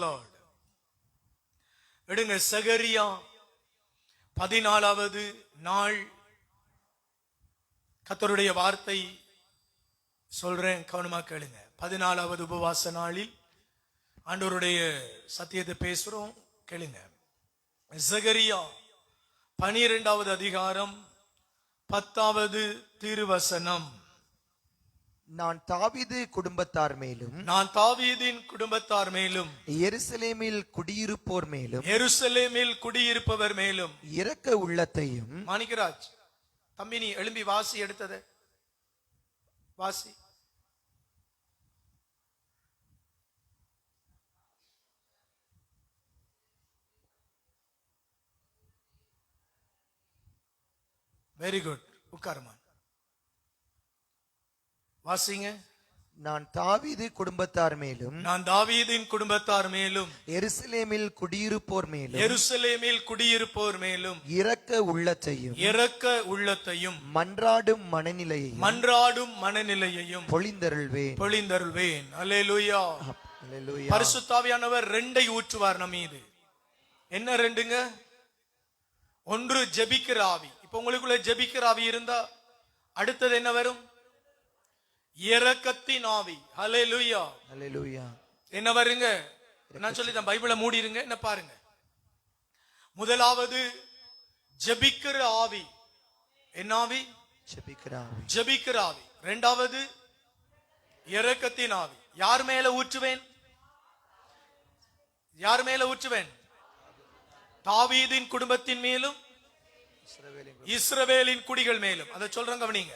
Lord. எடுங்க சகரியா 14வது நாள். கர்த்தருடைய வார்த்தை சொல்றேன், கவனமா கேளுங்க. 14வது உபவாச நாளில் ஆண்டவருடைய சத்தியத்தை பேசுறோம், கேளுங்க. சகரியா 12வது அதிகாரம் 10வது திருவசனம். நான் தாவீது குடும்பத்தார் மேலும், நான் தாவீதின் குடும்பத்தார் மேலும், எருசலேமில் குடியிருப்போர் மேலும், எருசலேமில் குடியிருப்பவர் மேலும் இரக்க உள்ளத்தையும். மாணிக்கராஜ் தம்பி, நீ எழும்பி வாசி, எடுத்தது வாசி. வெரி குட், உட்காருமா, வாசிங்க. நான் தாவீது குடும்பத்தார் மேலும், நான் தாவீதின் குடும்பத்தார் மேலும், எருசலேமில் குடியிருப்போர் மேலும், எருசலேமில் குடியிருப்போர் மேலும் இரக்க உள்ளத்தையும், இரக்க உள்ளத்தையும், மன்றாடும் மனநிலையையும், மன்றாடும் மனநிலையையும் பொழிந்தருள்வேன். பொழிந்தருள்வேன். அல்லேலூயா. அல்லேலூயா. பரிசுத்த ஆவியானவர் 2 ஊற்றுவார் நம் மீது. என்ன 2ங்க? ஒன்று ஜெபிக்கிற ஆவி. இப்ப உங்களுக்குள்ள ஜெபிக்கிற ஆவி இருந்தா அடுத்தது என்ன வரும்? இரக்கத்தின் ஆவி. ஹல்லேலூயா. அல்லேலூயா. என்ன வருங்க? நான் சொல்லிட்டேன், பைபிளை மூடிருங்க. என்ன பாருங்க, முதலாவது ஜெபிக்கிற ஆவி. என்ன ஆவி? ஜெபிக்கிற ஆவி. ஜெபிக்கிற ஆவி. இரண்டாவது இரக்கத்தின் ஆவி. யார் மேல ஊற்றுவேன்? யார் மேல ஊற்றுவேன்? தாவீதின் குடும்பத்தின் மேலும், இஸ்ரவேலின் குடிகள் மேலும். அதை சொல்றேன், கவனிங்க.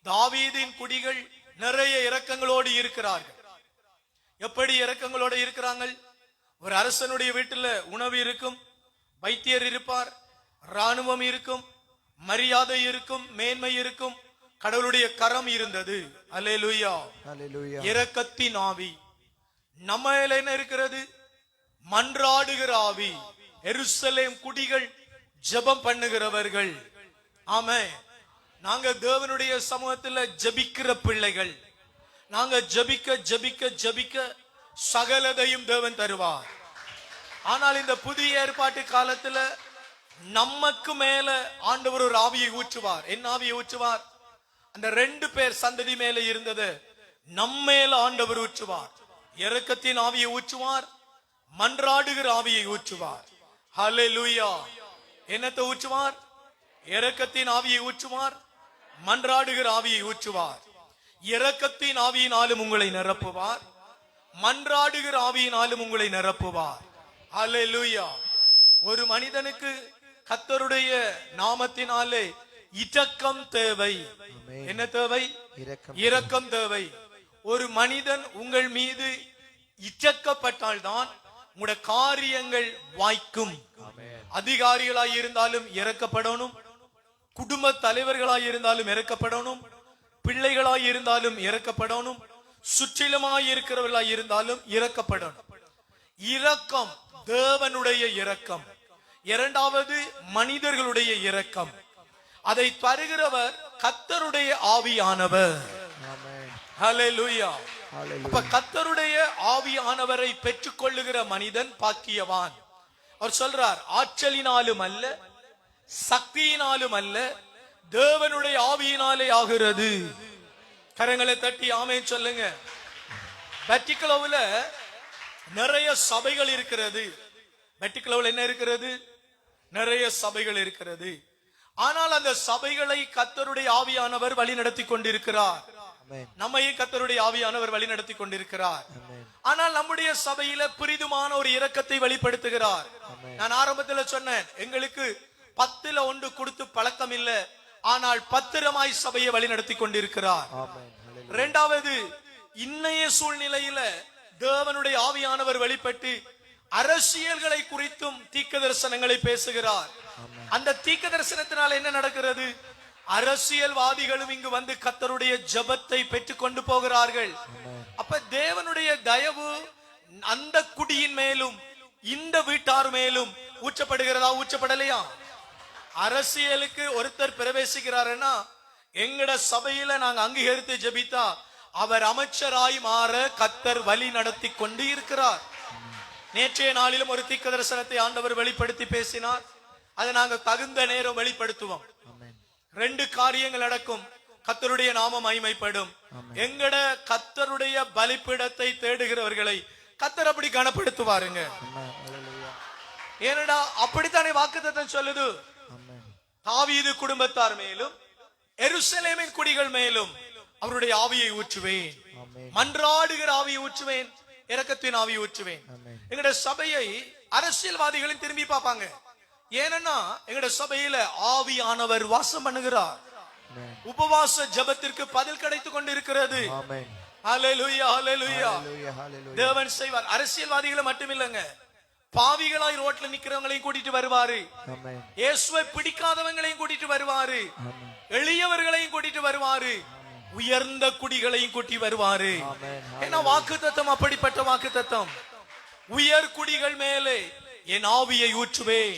தாவீதின் குடிகள் நிறைய இரக்கங்களோடு இருக்கிறார்கள். எப்படி இரக்கங்களோடு இருக்கிறாங்க? ஒரு அரசனுடைய வீட்டில் உணவு இருக்கும், வைத்தியர் இருப்பார், ராணுவம் இருக்கும், மரியாதை இருக்கும், மேன்மை இருக்கும், கடவுளுடைய கரம் இருந்தது. அல்லேலூயா. அல்லேலூயா. இரக்கத்தின் ஆவி. நம்ம என்ன இருக்கிறது? மன்றாடுகிற ஆவி. எருசலேம் குடிகள் ஜெபம் பண்ணுகிறவர்கள். ஆமென். நாங்க தேவனுடைய சமூகத்தில் ஜெபிக்கிற பிள்ளைகள். நாங்க ஜெபிக்க ஜெபிக்க ஜெபிக்க சகலதையும் தேவன் தருவார். ஆனால் இந்த புதிய ஏற்பாட்டு காலத்துல நமக்கு மேல ஆண்டவர் ஒரு ஆவியை ஊற்றுவார். என்ன ஆவியை ஊற்றுவார்? அந்த 2 பேர் சந்ததி மேல இருந்தது நம்ம மேல ஆண்டவர் ஊற்றுவார். இரக்கத்தின் ஆவியை ஊற்றுவார், மன்றாடுகிற ஆவியை ஊற்றுவார். ஹல்லேலூயா. என்னத்தை ஊற்றுவார்? இரக்கத்தின் ஆவியை ஊற்றுவார், மன்றாடுகிற ஆவியை ஊற்றுவார். இரக்கத்தின் ஆவியினாலும் உங்களை நிரப்புவார், மன்றாடுகிற ஆவியினாலும் உங்களை நிரப்புவார். ஹல்லேலூயா. ஒரு மனிதனுக்கு கர்த்தருடைய நாமத்தினாலே இரக்கம் தேவை. என்ன தேவை? இரக்கம் தேவை. ஒரு மனிதன் உங்கள் மீது இரக்கப்பட்டால்தான் உங்களுடைய காரியங்கள் வாய்க்கும். அதிகாரிகளாய் இருந்தாலும் இறக்கப்படணும், குடும்ப தலைவர்களாய் இருந்தாலும் இறக்கப்படணும், பிள்ளைகளாய் இருந்தாலும் இறக்கப்படணும், சுற்றிலுமாய் இருக்கிறவர்களாய் இருந்தாலும் இறக்கப்படணும். இரக்கம் தேவனுடைய இரக்கம். இரண்டாவது மனிதர்களுடைய இரக்கம். அதை தருகிறவர் கர்த்தருடைய ஆவியானவர். ஹல்லேலூயா. அப்ப கர்த்தருடைய ஆவியானவரை பெற்றுக் கொள்ளுகிற மனிதன் பாக்கியவான். அவர் சொல்றார், ஆற்றலினாலும் அல்ல, சக்தியினாலும் அல்ல, தேவனுடைய ஆவியினாலே ஆகிறது. கரங்களை தட்டி ஆமென் சொல்லுங்க. வெட்டிக்கலவுல நிறைய சபைகள் இருக்கிறது. வெட்டிக்கலவுல என்ன இருக்கிறது? நிறைய சபைகள் இருக்கிறது. ஆனால் அந்த சபைகளை கர்த்தருடைய ஆவியானவர் வழி நடத்தி கொண்டிருக்கிறார். நம்மையும் கர்த்தருடைய ஆவியானவர் வழி நடத்தி கொண்டிருக்கிறார். ஆனால் நம்முடைய சபையில பிரிதுமான ஒரு இரக்கத்தை வெளிப்படுத்துகிறார். நான் ஆரம்பத்தில் சொன்னேன், எங்களுக்கு 10ல் 1 கொடுத்து பழக்கம் இல்ல, ஆனால் பத்திரமாய் சபையை வழி நடத்தி கொண்டிருக்கிறார். இரண்டாவது, இன்னைய சூழ்நிலையில தேவனுடைய ஆவியானவர் வெளிப்பட்டு அரசியல்களை குறித்தும் தீர்க்க தரிசனங்களை பேசுகிறார். அந்த தீர்க்க தரிசனத்தினால என்ன நடக்கிறது? அரசியல்வாதிகளும் இங்கு வந்து கர்த்தருடைய ஜெபத்தை பெற்றுக் கொண்டு போகிறார்கள். அப்ப தேவனுடைய தயவு அந்த குடியின் மேலும் இந்த வீட்டார் மேலும் ஊற்றப்படுகிறதா? ஊற்றப்படலையா? அரசியலுக்கு ஒருத்தர் பிரவேசிக்கிறாருன்னா எங்கட சபையில நாங்க அங்கீகரித்து ஜெபித்தா அவர் அமைச்சராய் மாற கர்த்தர் வழி நடத்தி கொண்டு இருக்கிறார். நேற்றைய நாளிலும் ஒரு தீர்க்க தரிசனத்தை ஆண்டவர் வெளிப்படுத்தி பேசினார். அதை நாங்கள் தகுந்த நேரம் வெளிப்படுத்துவோம். ஆமென். 2 காரியங்கள் நடக்கும். கர்த்தருடைய நாமம் மகிமைப்படும். எங்கட கர்த்தருடைய பலிபீடத்தை தேடுகிறவர்களை கர்த்தர் அப்படி கனப்படுத்துவாருங்க. ஆமென். ஹalleluya. ஏனடா அப்படித்தானே வாக்குத்தத்தம் சொல்லுது. ஆமென். தாவீது குடும்பத்தார் மேலும் எருசலேமின் குடிகள் மேலும் அவருடைய ஆவியை ஊற்றுவேன். ஆமென். மன்றாடுகிற ஆவியை ஊற்றுவேன், இரக்கத்தின் ஆவியை ஊற்றுவேன். ஆமென். எங்கட சபையை அரசியல்வாதிகளும் திரும்பி பார்ப்பாங்க. ஏன்னா எங்கட சபையில ஆவியானவர் வாசம் பண்ணுகிறார். ஆமென். உபவாச ஜெபத்திற்கு பதில் கிடைத்துக் கொண்டிருக்கிறது. ஆமென். ஹalleluya ஹalleluya. ஹalleluya ஹalleluya. தேவன் செய்வார். அரசியல்வாதிகளை மட்டும் இல்லங்க, பாவிகளாய் ரோட்ல நிக்கிறவங்களையும் கூட்டிட்டு வருவாரு. ஆமென். இயேசுவை பிடிக்காதவங்களையும் கூட்டிட்டு வருவாரு. ஆமென். எளியவர்களையும் கூட்டிட்டு வருவாரு. உயர்ந்த குடிகளையும் கூட்டி வருவாரு. ஆமென். ஏன்னா வாக்குத்தத்தம் அப்படிப்பட்ட வாக்குத்தத்தம். உயர் குடிகள் மேலே என் ஆவியை ஊற்றுவேன்.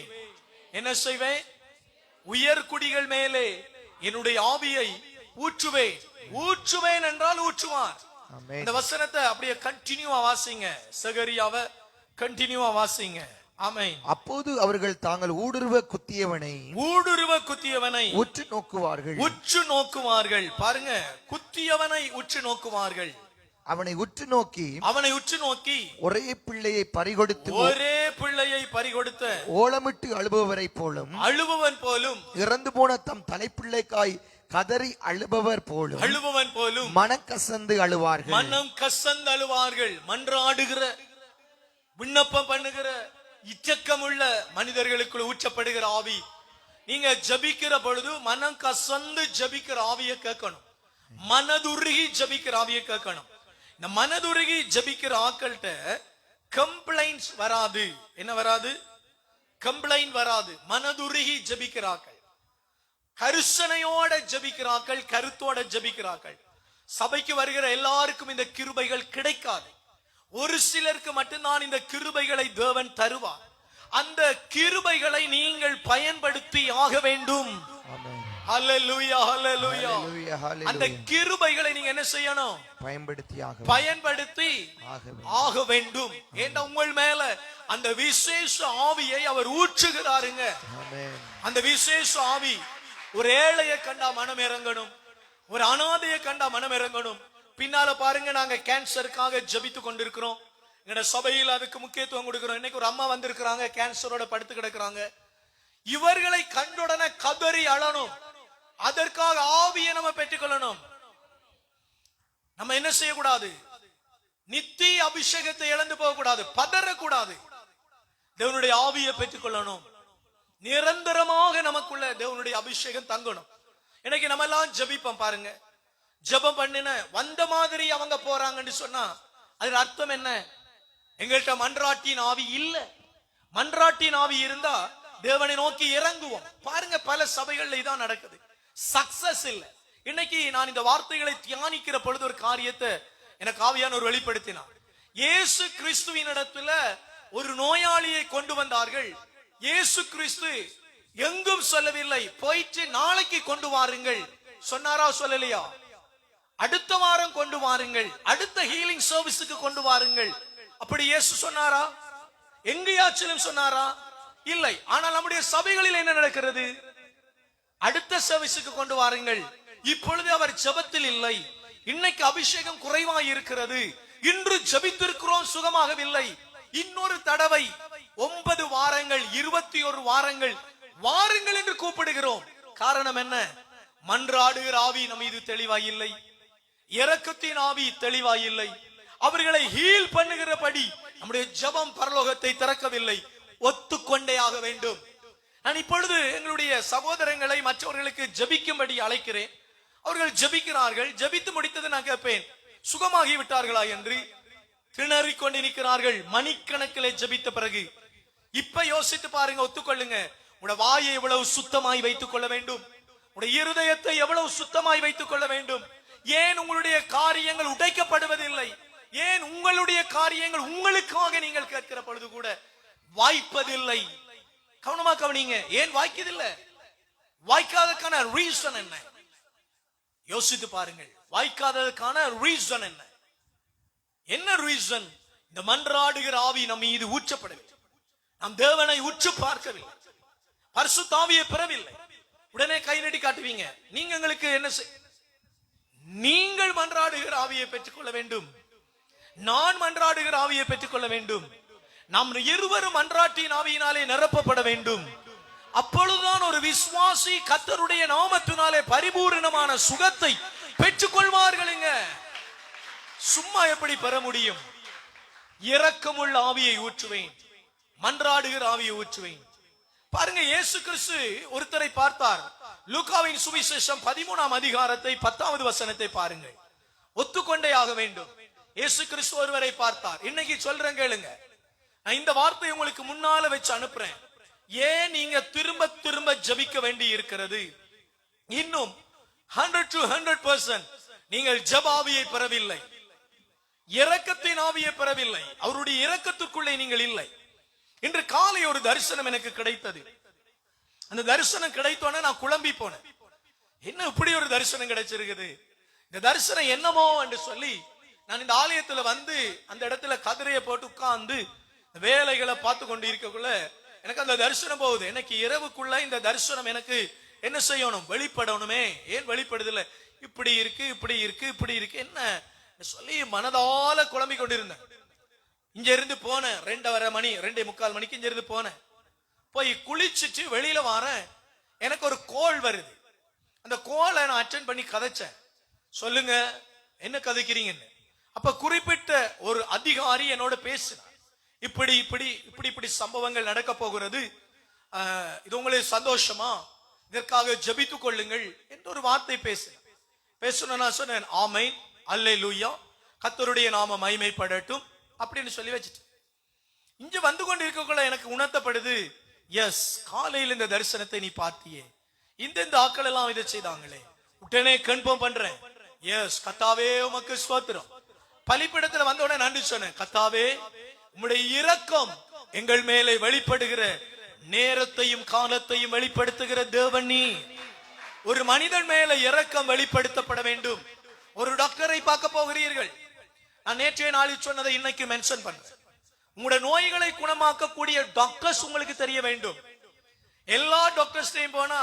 என்ன செய்வேன்? உயர் குடிகள் மேலே என்னுடைய ஆவியை ஊற்றுவேன். ஊற்றுவேன் என்றால் ஊற்றுவார். ஆமென். இந்த வசனத்தை அப்படியே கண்டினியூவா வாசிங்க. சகரியாவை கண்டினியூவா வாசிங்க. ஆமென். அப்போது அவர்கள் தாங்கள் ஊடுருவ குத்தியவனை உற்று நோக்குவார்கள். உற்று நோக்குவார்கள். பாருங்க, குத்தியவனை உற்று நோக்குவார்கள். அவனை உற்று நோக்கி ஒரே பிள்ளையை பறிகொடுத்த ஓலமிட்டு அழுபவரை போலும் இறந்து போன தம் தலைப்பிள்ளைக்காய் கதறி அழுபவர் போலும் மனம் கசந்து அழுவார்கள். மன்றாடுகிற, விண்ணப்பம் பண்ணுகிற, இச்சக்கமுள்ள மனிதர்களுக்குள் ஊற்றப்படுகிற ஆவி. நீங்க ஜபிக்கிற பொழுது மனம் கசந்து ஜபிக்கிற ஆவியை கேட்கணும். மனதுருகி ஜபிக்கிற ஆவியை கேட்கணும். இந்த மனதுருகி ஜபிக்கிற ஆக்கள்கிட்ட கம்ப்ளைண்ட்ஸ் வராது. என்ன வராது? கம்ப்ளைண்ட் வராது. மனதுருகி ஜபிக்கிறார்கள், கருசனையோட ஜபிக்கிறார்கள், கருத்தோட ஜபிக்கிறார்கள். சபைக்கு வருகிற எல்லாருக்கும் இந்த கிருபைகள் கிடைக்காது. ஒரு சிலருக்கு மட்டும்தான் இந்த கிருபைகளை தேவன் தருவார். அந்த கிருபைகளை நீங்கள் பயன்படுத்தி ஆக வேண்டும். ஹல்லேலூயா ஹல்லேலூயா. அந்த கிருபைகளை நீங்க என்ன செய்யணும்? பயன்படுத்தி ஆக வேண்டும். ஏன்னா உங்கள் மேல அந்த விசேஷ ஆவியை அவர் ஊற்றுகிறாருங்க. அந்த விசேஷ ஆவி ஒரு ஏழையை கண்டா மனம் இறங்கணும், ஒரு அனாதையை கண்டா மனம் இறங்கணும். பின்னால பாருங்க, நாங்க கேன்சருக்காக ஜபித்து கொண்டிருக்கிறோம். எங்க சபையில் அதுக்கு முக்கியத்துவம் கொடுக்கிறோம். இன்னைக்கு ஒரு அம்மா வந்திருக்கிறாங்க, கேன்சரோட படுத்து கிடக்குறாங்க. இவர்களை கண்டுடனே கதறி அழணும். அதற்காக ஆவியை நம்ம பெற்றுக்கொள்ளணும். நம்ம என்ன செய்யக்கூடாது? நித்திய அபிஷேகத்தை இழந்து போக கூடாது, பதறக்கூடாது. தேவனுடைய ஆவியை பெற்றுக்கொள்ளணும். நிரந்தரமாக நமக்குள்ள தேவனுடைய அபிஷேகம் தங்கணும். இன்னைக்கு நம்ம எல்லாம் ஜபிப்போம் பாருங்க. ஜபம் பண்ணின வந்த மாதிரி அவங்க போறாங்கன்னு சொன்னா அது அர்த்தம் என்ன? எங்கள்கிட்ட மன்றாட்டின் ஆவி இல்ல. மன்றாட்டின் ஆவி இருந்தா தேவனை நோக்கி இறங்குவோம். பாருங்க, பல சபைகள்ல இதான் நடக்குது. சக்சஸ் இல்ல. இன்னைக்கு நான் இந்த வார்த்தைகளை தியானிக்கிற பொழுது ஒரு காரியத்தை எனக்கு ஆவியானவர் வெளிப்படுத்தினார். இயேசு கிறிஸ்துவின் இடத்துல ஒரு நோயாளியை கொண்டு வந்தார்கள். இயேசு கிறிஸ்து எங்கும் சொல்லவில்லை, போயிட்டு நாளைக்கு கொண்டு வாருங்கள் சொன்னாரா? சொல்லலையா? அடுத்த வாரம் கொண்டு வாருங்கள், அடுத்த ஹீலிங் சர்வீஸுக்கு கொண்டு வாருங்கள், அப்படி இயேசு சொன்னாரா? எங்கேயாச்சிலும் சொன்னாரா? இல்லை. ஆனால் நம்முடைய சபைகளில் என்ன நடக்கிறது? அடுத்த சர்வீஸுக்கு கொண்டு வாருங்கள். இப்பொழுது அவர் ஜெபத்தில் இல்லை. இன்னைக்கு அபிஷேகம் குறைவாக இருக்கிறது. இன்று ஜெபித்திருக்கிறோம், சுகமாகவில்லை. இன்னொரு தடவை 9 வாரங்கள் 21 வாரங்கள் வாருங்கள் என்று கூப்பிடுகிறோம். காரணம் என்ன? மன்றாடுகிற ஆவி நம்ம இது தெளிவாய் இல்லை, இரக்கத்தின் ஆவி தெளிவாய் இல்லை. அவர்களை ஹீல் பண்ணுகிறபடி நம்முடைய ஜெபம் பரலோகத்தை திறக்கவில்லை. ஒத்துக்கொண்டே ஆக வேண்டும். நான் இப்பொழுது எங்களுடைய சகோதரங்களை மற்றவர்களுக்கு ஜெபிக்கும்படி அழைக்கிறேன். அவர்கள் ஜெபிக்கிறார்கள். ஜெபித்து முடித்தது நான் கேட்பேன், சுகமாகி விட்டார்களா என்று. திணறிக் கொண்டு நிற்கிறார்கள் மணிக்கணக்கிலே ஜெபித்த பிறகு. இப்ப யோசித்து பாருங்க, ஒத்துக்கொள்ளுங்க. உடைய வாயை எவ்வளவு சுத்தமாய் வைத்துக் கொள்ள வேண்டும், உடைய இருதயத்தை எவ்வளவு சுத்தமாய் வைத்துக் கொள்ள வேண்டும். ஏன் உங்களுடைய காரியங்கள் உடைக்கப்படுவதில்லை? ஏன் உங்களுடைய காரியங்கள் உங்களுக்காக நீங்கள் கேட்கிற பொழுது கூட வாய்ப்பதில்லை? கவனமா கவனிங்க. ஏன் வாய்க்கதில்லை? வாய்க்காததுக்கான ரீசன் என்ன? யோசித்து பாருங்கள். வாய்க்காததுக்கான ரீசன் என்ன? என்ன ரீசன்? இந்த மன்றாடுகிற ஆவி நம் மீது ஊற்றப்படவில்லை. நாம் தேவனை உற்று பார்க்கவில்லை, பரிசுத்த ஆவியை பெறவில்லை. உடனே கை நடி காட்டுவீங்க. நீங்க எங்களுக்கு என்ன நீங்கள் மன்றாடுகிற ஆவியை பெற்றுக்கொள்ள வேண்டும், நான் மன்றாடுகிற ஆவியை பெற்றுக்கொள்ள வேண்டும். நாம் இருவரும் மன்றாட்டின் ஆவியினாலே நிரப்பப்பட வேண்டும். அப்பொழுதுதான் ஒரு விசுவாசி கர்த்தருடைய நாமத்தினாலே பரிபூரணமான சுகத்தை பெற்றுக்கொள்வார்களுங்க. சும்மா எப்படி பெற முடியும்? இரக்கமுள்ள ஆவியை ஊற்றுவேன், மன்றாடுகிற ஆவியை ஊற்றுவேன். பாருங்க, இயேசு கிறிஸ்து ஒருத்தரை பார்த்தார். லூக்காவின் சுவிசேஷம் 13ஆம் அதிகாரத்தை 10வது வசனத்தை பாருங்கள். ஒத்துக்கொண்டே ஆக வேண்டும். இயேசு கிறிஸ்து ஒருவரை பார்த்தார். இன்னைக்கு சொல்றேன் கேளுங்க, நான் இந்த வார்த்தையை உங்களுக்கு முன்னால வச்சு அனுப்புறேன். ஏன் நீங்க திரும்ப திரும்ப ஜபிக்க வேண்டி இருக்கிறது? இன்னும் 100 to 100% நீங்கள் ஜெப ஆவியை பெறவில்லை, இரக்கத்தின் ஆவியை பெறவில்லை, அவருடைய இரக்கத்துக்குள்ளே நீங்கள் இல்லை. இன்று காலை ஒரு தரிசனம் எனக்கு கிடைத்தது. அந்த தரிசனம் கிடைத்தோன்னே நான் குழம்பி போனேன். என்ன இப்படி ஒரு தரிசனம் கிடைச்சிருக்குது? இந்த தரிசனம் என்னமோ என்று சொல்லி நான் இந்த ஆலயத்துல வந்து அந்த இடத்துல கதிரையை போட்டு உட்கார்ந்து வேலைகளை பார்த்து கொண்டு இருக்கக்குள்ள எனக்கு அந்த தரிசனம் போகுது. எனக்கு இரவுக்குள்ள இந்த தரிசனம் எனக்கு என்ன செய்யணும்? வெளிப்படணுமே. ஏன் வெளிப்படுதில்லை? இப்படி இருக்கு, இப்படி இருக்கு, இப்படி இருக்கு, என்ன சொல்லி மனதால குழம்பி கொண்டிருந்தேன். இங்க இருந்து போனேன் 2:30 மணி, 2:45 மணிக்கு இங்க இருந்து போனேன். போய் குளிச்சுட்டு வெளியில வாரேன், எனக்கு ஒரு கோல் வருது. அந்த கோலை நான் அட்டென்ட் பண்ணி கதைச்சேன். சொல்லுங்க என்ன கதைக்கிறீங்கன்னு. அப்ப குறிப்பிட்ட ஒரு அதிகாரி என்னோட பேசினார். இப்படி இப்படி இப்படி இப்படி சம்பவங்கள் நடக்க போகிறது, இது உங்களுக்கு சந்தோஷமா, இதற்காக ஜெபித்துக் கொள்ளுங்கள் என்று ஒரு வார்த்தை பேசின. நான் சொன்னேன், ஆமென், அல்லேலூயா, கர்த்தருடைய நாம மகிமைப்படட்டும் அப்படின்னு சொல்லி வச்சுட்டு இங்க வந்து கொண்டு இருக்கக்குள்ள எனக்கு உணர்த்தப்படுது, எஸ், காலையில் இந்த தரிசனத்தை நீ பார்த்தியே, இந்த ஆக்கள் எல்லாம் இதை செய்தாங்களே. உடனே கன்ஃபார்ம் பண்றேன், எஸ் கர்த்தாவே உமக்கு ஸ்தோத்திரம். பலிபீடத்துல வந்த உடனே நன்றி சொன்னேன், கர்த்தாவே உம்முடைய இரக்கம் எங்கள் மேலே வெளிப்படுகிற நேரத்தையும் காலத்தையும் வெளிப்படுத்துகிற தேவன் நீ. ஒரு மனிதன் மேல இரக்கம் வெளிப்படுத்தப்பட வேண்டும். ஒரு டாக்டரை பார்க்க போகிறீர்கள், நான் நேற்றைய நாளில் சொன்னதை இன்னைக்கு மென்ஷன் பண்றேன். உங்களுடைய நோய்களை குணமாக்கக்கூடிய டாக்டர்ஸ் உங்களுக்கு தெரிய வேண்டும். எல்லா டாக்டர்ஸ்டையும் போனா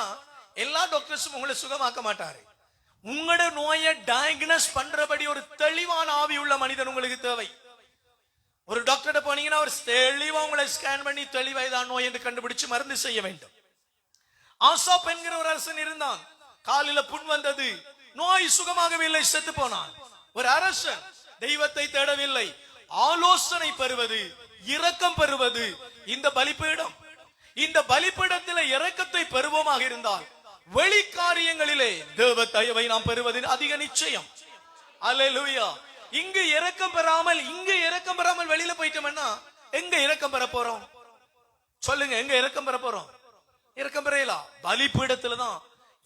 எல்லா டாக்டர்ஸும் உங்களை சுகமாக்க மாட்டாரு. உங்களோட நோயை டயக்னோஸ் பண்றபடி ஒரு தெளிவான ஆவி உள்ள மனிதன் உங்களுக்கு தேவை. ஒரு டாக்டர் போனீங்கன்னா ஒரு தெளிவா உங்களை ஸ்கேன் பண்ணி தெளிவாய்தான் நோய் என்று கண்டுபிடிச்சு மருந்து செய்ய வேண்டும். ஆசாப் என்கிற ஒரு அரசன் இருந்தான், காலில புண் வந்தது, நோய் சுகமாகவில்லை, செத்து போனான். ஒரு அரசன் தெய்வத்தை தேடவில்லை, ஆலோசனை பெறுவது, இரக்கம் பெறுவது இந்த பலிபீடம். இந்த பலிபீடத்திலே இரக்கத்தை பெறுவோமாக இருந்தால் வெளி காரியங்களிலே தேவ தயவை நாம் பெறுவது அதிக நிச்சயம். அல்லேலூயா. இங்கு இரக்கம் பெறாமல் வெளியில போயிட்டோம்னா எங்க இரக்கம் பெற போறோம்? சொல்லுங்க, எங்க இரக்கம் பெற போறோம்? இரக்கம் பெறலாம். பலிபீடத்துலதான்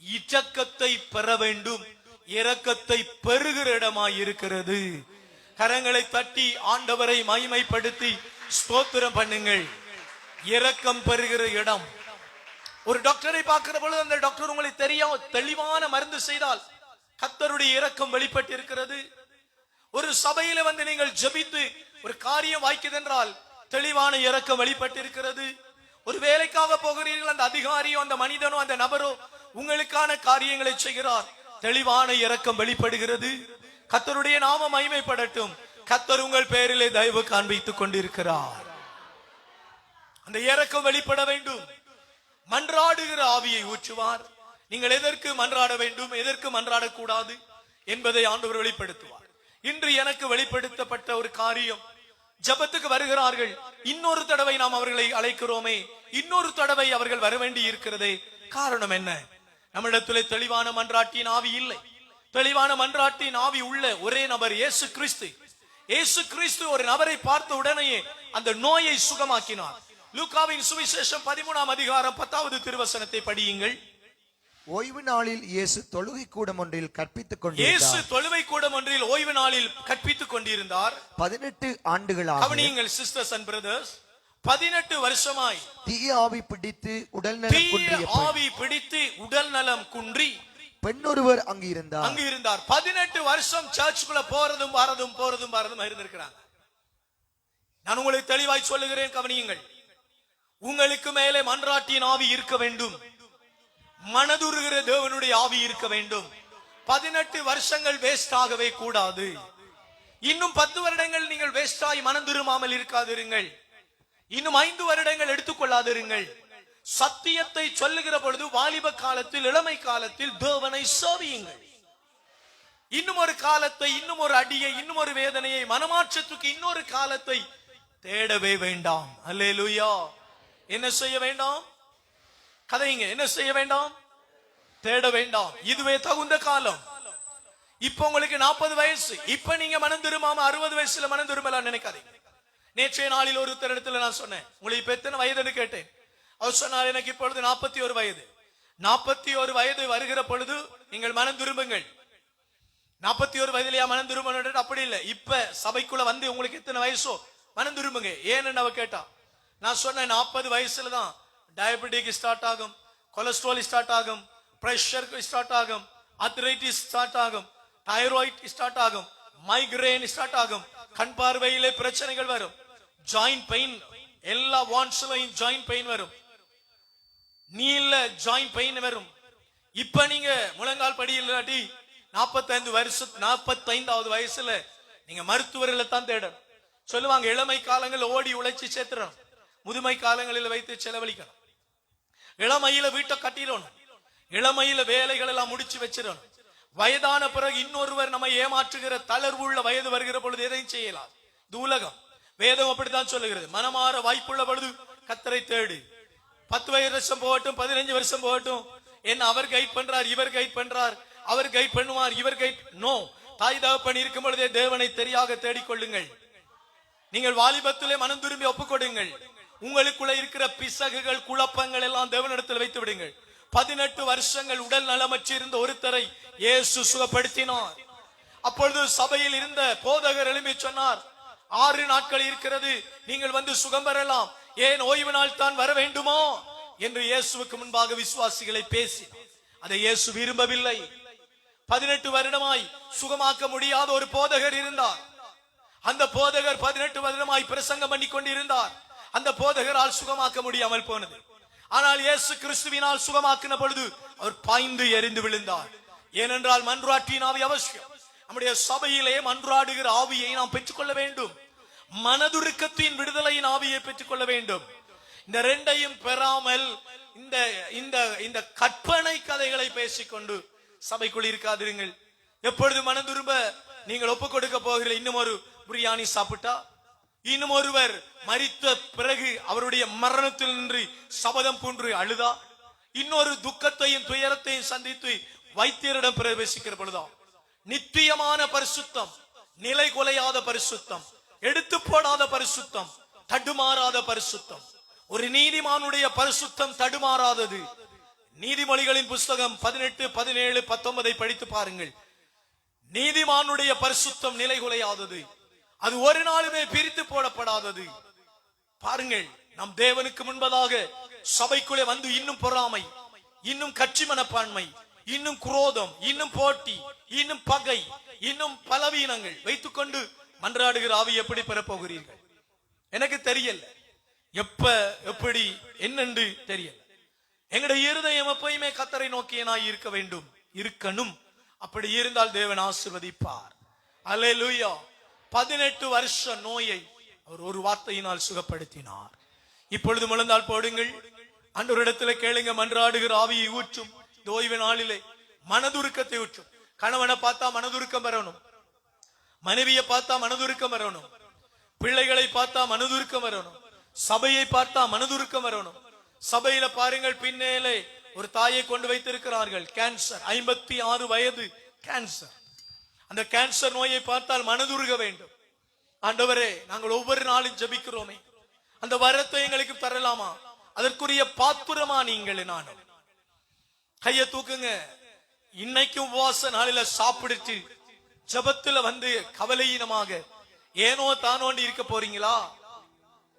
இரக்கத்தை பெற வேண்டும். இரக்கத்தை பெறுகிற இடமாய் இருக்கிறது. கரங்களை தட்டி ஆண்டவரை மகிமைப்படுத்தி ஸ்தோத்திரம் பண்ணுங்கள். இரக்கம் பெறுகிற இடம். ஒரு டாக்டரை பார்க்கிற பொழுது அந்த டாக்டர் உங்களுக்கு தெரியும், தெளிவான மருந்து செய்தால் கர்த்தருடைய இரக்கம் வெளிப்பட்டு இருக்கிறது. ஒரு சபையில வந்து நீங்கள் ஜெபித்து ஒரு காரியம் வாய்க்குதென்றால் தெளிவான இரக்கம் வெளிப்பட்டு இருக்கிறது. ஒரு வேலைக்காக போகிறீர்கள், அந்த அதிகாரியோ அந்த மனிதனோ அந்த நபரோ உங்களுக்கான காரியங்களை செய்கிறார், தெளிவான இரக்கம் வெளிப்படுகிறது. கர்த்தருடைய நாம மகிமைப்படட்டும். கர்த்தர் உங்கள் பேரிலே தயவு காண்பித்துக் கொண்டிருக்கிறார். அந்த இரக்கம் வெளிப்பட வேண்டும். மன்றாடுகிற ஆவியை ஊற்றுவார். நீங்கள் எதற்கு மன்றாட வேண்டும், எதற்கு மன்றாடக்கூடாது என்பதை ஆண்டவர் வெளிப்படுத்துவார். இன்று எனக்கு வெளிப்படுத்தப்பட்ட ஒரு காரியம், ஜெபத்துக்கு வருகிறார்கள், இன்னொரு தடவை நாம் அவர்களை அழைக்கிறோமே, இன்னொரு தடவை அவர்கள் வர வேண்டி இருக்கிறதே. காரணம் என்ன? நம்மிடத்திலே தெளிவான மன்றாட்டின் ஆவி இல்லை. தெளிவான மன்றாட்டின் ஆவி உள்ள ஒரே நபர் இயேசு கிறிஸ்து. இயேசு கிறிஸ்து ஒரு நபரை பார்த்த உடனேயே அந்த நோயை சுகமாக்கினார். லூக்காவின் சுவிசேஷம் 13ஆம் அதிகாரம் 10வது திருவசனத்தை படியுங்கள். ஓய்வு நாளில் இயேசு தொழுகை கூடம் ஒன்றில் கற்பித்துக் கொண்டிருந்தார். இயேசு தொழுகை கூடம் ஒன்றில் ஓய்வு நாளில் கற்பித்துக் கொண்டிருந்தார். 18 ஆண்டுகளாக. கவனியுங்கள் சிஸ்டர்ஸ் அண்ட் பிரதர்ஸ், 18 வருஷமாய் தீய ஆவி பிடித்து உடல் நலம் குன்றி பெண்ணொருவர் அங்கு இருந்தார். 18 வருஷம் சர்ச்சுக்குள்ள போறதும் இருந்திருக்கிறாங்க. நான் உங்களுக்கு தெளிவாய் சொல்லுகிறேன், கவனியுங்கள். உங்களுக்கு மேலே மன்றாட்டியின் ஆவி இருக்க வேண்டும், மனதுருகிற தேவனுடைய ஆவி இருக்க வேண்டும். 18 வருஷங்கள் வேஸ்ட் ஆகவே கூடாது. இன்னும் 10 வருடங்கள் நீங்கள் வேஸ்டாய் மனம் திரும்பாமல் இருக்காதிருங்கள். இன்னும் 5 வருடங்கள் எடுத்துக்கொள்ளாதிருங்கள். சத்தியத்தை சொல்லுகிற பொழுது வாலிப காலத்தில், இளமை காலத்தில் தேவனை சேவியுங்கள். இன்னும் ஒரு காலத்தை, இன்னும் ஒரு அடியை, இன்னும் ஒரு வேதனையை, மனமாற்றத்துக்கு இன்னொரு காலத்தை தேடவே வேண்டாம். அல்லேலூயா. என்ன செய்ய வேண்டாம்? கதைங்க. என்ன செய்ய வேண்டாம்? தேட வேண்டாம். இதுவே தகுந்த காலம். இப்ப உங்களுக்கு 40 வயசு, இப்ப நீங்க மனம் திரும்பாம 60 வயசுல மனம் திரும்பலாம் நினைக்காதீங்க. நேற்றைய நாளில் ஒரு இடத்துல நான் சொன்னேன், உங்களுக்கு இப்ப எத்தனை வயதுன்னு கேட்டேன். அவர் சொன்னார், எனக்கு இப்பொழுது 41 வயது. 41 வயது வருகிற பொழுது நீங்கள் மனம் திரும்புங்கள். 41 வயதுலயா மனம் திரும்பணும்? அப்படி இல்லை. இப்ப சபைக்குள்ள வந்து உங்களுக்கு எத்தனை வயசோ மனம் திரும்புங்க. ஏன்னு அவ கேட்டா, நான் சொன்னேன் 40 வயசுல தான் டயபெட்டிக் ஸ்டார்ட் ஆகும், கொலஸ்ட்ரால் ஸ்டார்ட் ஆகும், பிரஷர் ஸ்டார்ட் ஆகும், ஆர்த்ரைட்டிஸ் ஸ்டார்ட் ஆகும், தைராய்டு ஸ்டார்ட் ஆகும், மைக்ரேன் ஸ்டார்ட் ஆகும், கண் பார்வையிலே பிரச்சனைகள் வரும், ஜாயிண்ட் பெயின், எல்லா வான்ஸ்லயும் ஜாயிண்ட் பெயின் வரும், நீல ஜாயிண்ட் பெயின் வரும். இப்ப நீங்க முழங்கால் படியில் இல்லாட்டி 45வது வயசுல நீங்க மருத்துவர்களை தான் தேடணும். சொல்லுவாங்க, இளமை காலங்களில் ஓடி உழைச்சி சேர்த்துறோம், முதுமை காலங்களில் வைத்து செலவழிக்கணும். இளமையில வீட்டை கட்டிடணும், இளமையில வேலைகள் எல்லாம் முடிச்சு வச்சிடணும். வயதான பிறகு இன்னொருவர் நம்ம ஏமாற்றுகிற தளர்வு உள்ள வயது வருகிற பொழுது எதையும் செய்யலாம். இது உலகம். வேதம் அப்படித்தான் சொல்லுகிறது. மனமாற வாய்ப்புள்ள பொழுது கர்த்தரை தேடு. 10 வருஷம் போகட்டும், 15 வருஷம் போகட்டும், என்ன அவர் கைட் பண்றார், இவர் கைட் பண்றார், அவர் கைட் பண்ணுவார், இவர் கைட் நோ. தாய் தகப்பன் இருக்கும் பொழுதே தேவனை தெரியாக தேடிக்கொள்ளுங்கள். நீங்கள் வாலிபத்திலே மனம் திரும்பி ஒப்புக்கொடுங்கள். உங்களுக்குள்ள இருக்கிற பிசகுகள், குழப்பங்கள் எல்லாம் தேவனிடத்தில் வைத்து விடுங்கள். 18 வருஷங்கள் உடல் நலமற்று இருந்த ஒருத்தரை இயேசு சுகப்படுத்தினார். அப்பொழுது சபையில் இருந்த போதகர் எழுப்பி சொன்னார், 6 நாட்கள் இருக்கிறது, நீங்கள் வந்து சுகம் பெறலாம், ஏன் ஓய்வு நாள் தான் வர வேண்டுமோ என்று இயேசுவுக்கு முன்பாக விசுவாசிகளை பேசி, அதை இயேசு விரும்பவில்லை. 18 வருடமாய் சுகமாக்க முடியாத ஒரு போதகர் இருந்தார். அந்த போதகர் 18 வருடமாய் பிரசங்கம் பண்ணி கொண்டிருந்தார். அந்த போதகரால் சுகமாக்க முடியாமல் போனது. ஆனால் இயேசு கிறிஸ்துவினால் சுகமாக்கின பொழுது அவர் பாய்ந்து எரிந்து விழுந்தார். ஏனென்றால் மன்றாட்டின் ஆவி அவசியம். நம்முடைய சபையிலே மன்றாடுகிற ஆவியை நாம் பெற்றுக்கொள்ள வேண்டும். மனதுருக்கத்தின் விடுதலையின் ஆவியை பெற்றுக்கொள்ள வேண்டும். இந்த ரெண்டையும் பெறாமல் இந்த கற்பனை கதைகளை பேசிக்கொண்டு சபைக்குள் இருக்காதிருங்கள். எப்பொழுது மனம் திரும்ப நீங்கள் ஒப்புக் கொடுக்க போகிறீர்கள்? இன்னும் ஒரு பிரியாணி சாப்பிட்டா, இன்னும் ஒருவர் மரித்த பிறகு அவருடைய மரணத்தில் நின்று சபதம் பூண்டு அழுதா, இன்னொரு துக்கத்தையும் துயரத்தையும் சந்தித்து வைத்தியரிடம் பிரவேசிக்கிற பொழுதா, நித்தியமான பரிசுத்தம், நிலை குலையாத பரிசுத்தம், எடுத்து போடாத பரிசுத்தம், தடுமாறாத பரிசுத்தம். ஒரு நீதிமானுடைய பரிசுத்தம் தடுமாறாதது. நீதிமொழிகளின் புஸ்தகம் 18, 17, 19 படித்து பாருங்கள். நீதிமானுடைய பரிசுத்தம் நிலை குலையாதது, அது ஒரு நாளுமே பிரித்து போடப்படாதது. பாருங்கள், நம் தேவனுக்கு முன்பதாக சபைக்குள்ளே வந்து இன்னும் பொறாமை, இன்னும் கட்சி மனப்பான்மை, இன்னும் குரோதம், இன்னும் போட்டி, இன்னும் பகை, இன்னும் பலவீனங்கள் வைத்துக்கொண்டு மன்றாடுகிற ஆவி எப்படி பெறப்போகிறீர்கள்? எனக்கு தெரியல, எப்படி என்னென்று தெரியல. எங்களுடைய இருதயம் எப்பயுமே கர்த்தரை நோக்கியனாய் இருக்க வேண்டும், இருக்கணும். அப்படி இருந்தால் தேவன் ஆசீர்வதிப்பார். அல்லேலூயா. 18 வருஷ நோயை அவர் ஒரு வார்த்தையினால் சுகப்படுத்தினார். இப்பொழுது முழந்தால் போடுங்கள், ஆண்டவரிடத்தில் கேளுங்க. மன்றாடுகிற ஆவியை ஊற்றும். இந்த ஓய்வு நாளிலே மனதுருக்கத்தை ஊற்றும். கணவனை பார்த்தா மனதுருக்கம் வரணும், மனைவியை பார்த்தா மனதுருக்கம் வரணும், பிள்ளைகளை பார்த்தா மனதுருக்கம் வரணும், சபையை பார்த்தா மனதுருக்கம் வரணும். சபையில பாருங்கள், பின்னேலே ஒரு தாயை கொண்டு வைத்திருக்கிறார்கள், கேன்சர், 56 வயது கேன்சர். அந்த கேன்சர் நோயை பார்த்தால் மனதுருக வேண்டும். ஆண்டவரே, நாங்கள் ஒவ்வொரு நாளும் ஜெபிக்கிறோமே, அந்த வரத்தை எங்களுக்கு தரலாமா? அதற்குரிய பாத்திரமா நீங்கள்? நானும் கைய தூக்குங்க. இன்னைக்கு உபவாச நாளில சாப்பிடுச்சு ஜபத்துல வந்து கவலையினமாக ஏனோ தானோண்டி இருக்க போறீங்களா?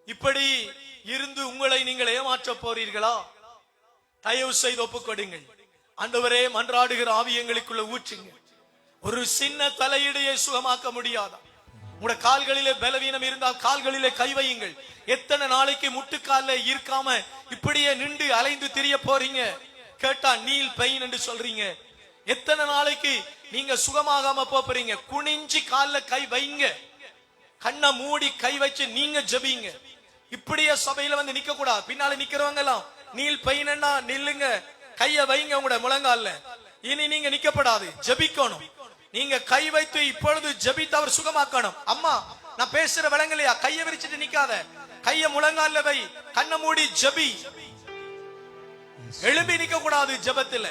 இப்படி இருந்து உங்களை நீங்கள் ஏமாற்ற போறீர்களா? தயவு செய்து ஒப்புக்கொடுங்கள். ஆண்டவரே, மன்றாடுகிற ஆவி எங்களுக்குள்ள ஊற்றுங்க. ஒரு சின்ன தலையிடையை சுகமாக்க முடியாதா? உங்களோட கால்களிலே பலவீனம் இருந்தால் கால்களிலே கை வையுங்கள். எத்தனை நாளைக்கு முட்டுக்கால இருக்காம இப்படியே நின்று அலைந்து திரிய போறீங்க? கேட்டா நீல் பெயின் என்று சொல்றீங்க. எத்தனை நாளைக்கு நீங்க சுகமாகாம போறீங்க? குனிஞ்சி கால்ல கை வைங்க, கண்ணை மூடி கை வச்சு நீங்க ஜெபிங்க. இப்படியே சபையில வந்து நிக்க கூடாது. பின்னால நிக்கிறவங்க எல்லாம் நீல் பெயின்னா நில்லுங்க, கைய வைங்க உங்களோட முழங்கால்ல. இனி நீங்க நிக்கப்படாது, ஜெபிக்கணும். நீங்க கை வைத்து இப்பொழுது ஜெபித்து அவர் சுகமாக்கணும். அம்மா நான் பேசுற விளங்கலையா? கைய விரிச்சிட்டு நிக்காத, கைய முழங்கால்ல வை, கண்ணை மூடி ஜெபி. எழும்பி நிக்க கூடாது ஜெபத்துல.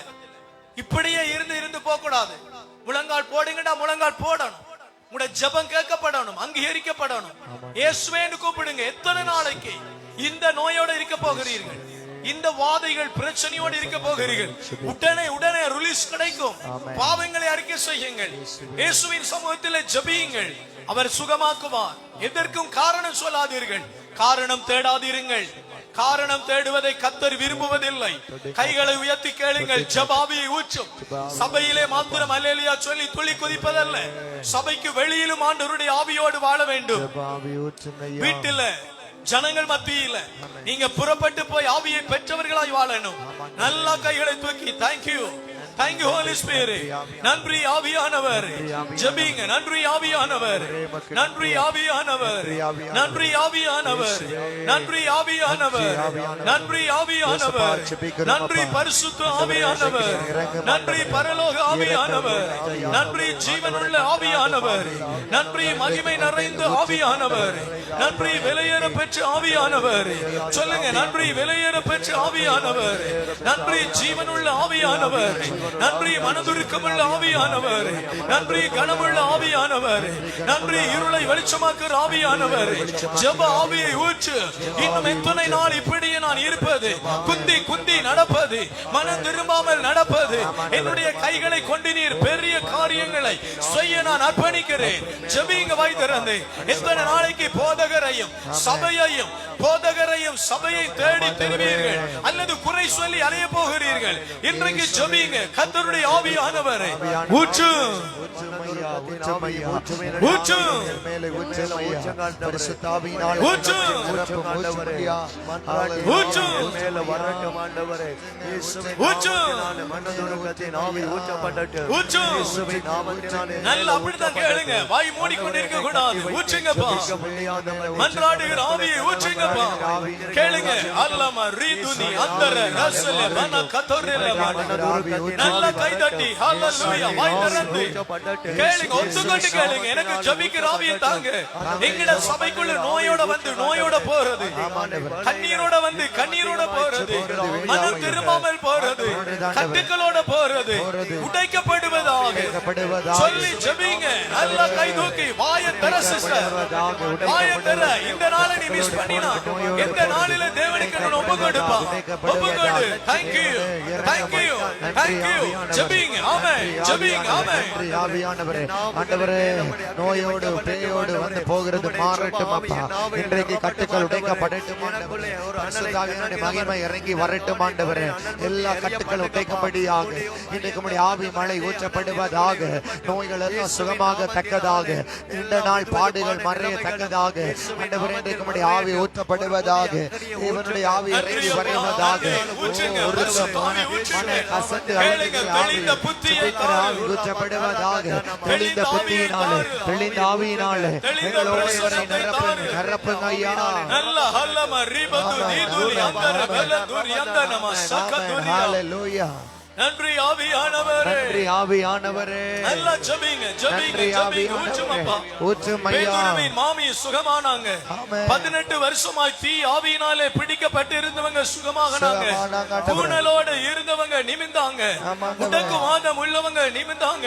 இப்படியே இருந்து போக கூடாது. முழங்கால் போடுங்கடா, முழங்கால் போடணும். உங்களோட ஜெபம் கேட்கப்படணும், அங்கீகரிக்கப்படணும். இயேசுவேன்னு கூப்பிடுங்க. எத்தனை நாளைக்கு இந்த நோயோட இருக்க போகிறீர்கள்? இந்த வாதைகள் பிரச்சனையோடு இருக்க போகிறீர்கள். உடனே ரிலீஸ் கிடைக்கும். பாவங்களை அறிக்கை செய்யுங்கள், இயேசுவின் சமூகத்தில் ஜெபியுங்கள், அவர் சுகமாக்குவார். எதற்கும் காரணம் சொல்லாதீர்கள், காரணம் தேடாதீர்கள். காரணம் தேடுவதை கர்த்தர் விரும்புவதில்லை. கைகளை உயர்த்தி கேளுங்கள். ஜெபாவியை ஊற்றும். சபையிலே மாத்திரம் அல்லேலூயா சொல்லி துள்ளி குதிப்பதல்ல, சபைக்கு வெளியிலும் ஆண்டவருடைய ஆவியோடு வாழ வேண்டும். வீட்டில ஜனங்கள் மத்தியில நீங்க புறப்பட்டு போய் ஆவியை பெற்றவர்களாய் வாழணும். நல்லா கைகளை தூக்கி தேங்க்யூ, தேங்க்யூ ஹோலி ஸ்பிரிட். நன்றி ஆவியானவர். ஜெபிங்க. நன்றி ஆவியானவர், நன்றி ஆவியானவர், நன்றி ஆவியானவர், நன்றி ஆவியானவர், நன்றி ஆவியானவர், நன்றி பரிசுத்த ஆவியானவர், நன்றி பரலோக ஆவியானவர், நன்றி ஜீவனுள்ள ஆவியானவர், நன்றி மகிமை நிறைந்த ஆவியானவர், நன்றி விலையேற பெற்ற ஆவியானவர். சொல்லுங்க, நன்றி விலையேற பெற்ற ஆவியானவர், நன்றி ஜீவனுள்ள ஆவியானவர், நன்றி மனதுருக்கமுள்ள ஆவியானவர், நன்றி கனமுள்ள ஆவியானவர், நன்றி இருளை வெளிச்சமாக்குற ஆவியானவர். ஜெப ஆவியை ஊற்று. இன்னும் எத்தனை நாள் இப்படியே நான் இருப்பது? குந்தி நடப்பது, மனம் திரும்பாமல் நடப்பது. என்னுடைய கைகளை கொண்டு நீர் பெரிய காரியங்களை செய்ய நான் அர்ப்பணிக்கிறேன். ஜெபிங்க வாய் திறந்து. எத்தனை நாளைக்கு போதகரையும் சபையையும் சபையை தேடி திரிவீர்கள் அல்லது குறை சொல்லி அலைய போகிறீர்கள்? இன்றைக்கு ஜெபிங்க. கர்த்தருடைய ஆவியானவரை ஊற்று, ஊற்று, பரிசுத்த ஆவியினால் ஊற்று, ஊற்று, ஊற்று. நல்லா அப்படித்தான் கேளுங்க. வாய் மூடிக்கொண்டிருக்க கூடாது. ஊற்றுங்கப்பா. மன்றாடுகிற ஆவியை ஊற்றுங்கப்பா. கேளுங்க. அல்லமா ரீதுனி அந்தர ரசல மன கதோரல மன. நல்ல கை தட்டி ஹalleluya வாய் திறந்து கேளுங்க. ஒத்துக்கொண்டு கேளுங்க. எனக்கு ஜெபிக்கிற ஆவியை தாங்க. எங்கட சபைக்குள்ள நோயோட வந்து நோயோட போறது, கண்ணீரோட வந்து கண்ணீரோட போறது, மனம் திரும்பாமல் போறது, கட்டுக்களோட போறது உடைக்கப்படுவதாக சொல்லி ஜெபிங்க. நல்ல கை தூக்கி வாயை திற சிஸ்டர், வாயை திற. இந்த நாளை நீ மிஸ் பண்ணினா எந்த நாளில தேவனுக்கு நான் ஒப்பு கொடுப்பா? ஒப்பு கொடு. Thank you, thank you, thank you. ஜெபிங்க. ஆமென், ஜெபிங்க. ஆமென். ஆவியானவரே, ஆண்டவரே, நோயோடு பேயோடு வந்து போகிறது மாறட்டும் அப்பா. இன்றைக்கு கட்டுக்கள் உடைக்கப்படட்டும் ஆண்டவரே. பரிசுத்தாவியினுடைய மகிமை இறங்கி வரட்டும் ஆண்டவரே. எல்லா கட்டுக்கள் உடைக்கப்படியாக இன்றைக்கு உம்முடைய ஆவி மழை ஊற்றப்படுவதாக. நோய்கள் எல்லாம் சுகமாக தக்கதாக, இந்த நாள் பாடுகள் மறையத்தக்கதாக ஆண்டவரே இன்றைக்கு உம்முடைய ஆவி ஊற்றப்படுவதாக. தேவனுடைய ஆவி இறங்கி வருவதாக. மன கசந்து தெளிந்த புத்தியை ஆவி ஊற்றப்படுவதாக. தெளிந்த புத்தியினாலே, தெளிந்த ஆவியினாலே எங்களோடு இவரை நிரப்புங்க ஐயா. நல்ல ஹல்லம ரிபது நீதுலி அந்தர பலதுரி அந்தனம சக்கதுரியா. ஹalleluya. நன்றி ஆவியானவரே, நன்றி ஆவியானவரே. நல்லா ஜெபிங்க, ஜெபிங்க, ஜெபிங்க. ஊற்றுமப்பா. பேதுருவின் மாமி சுகமானாங்க. 18 வருஷமாய் தீ ஆவியினாலே பிடிக்கப்பட்டு இருந்தவங்க சுகமாகனாங்க. பூனலோட இருந்தவங்க நிமிந்தாங்க. முடக்குவாதம் உள்ளவங்க நிமிந்தாங்க.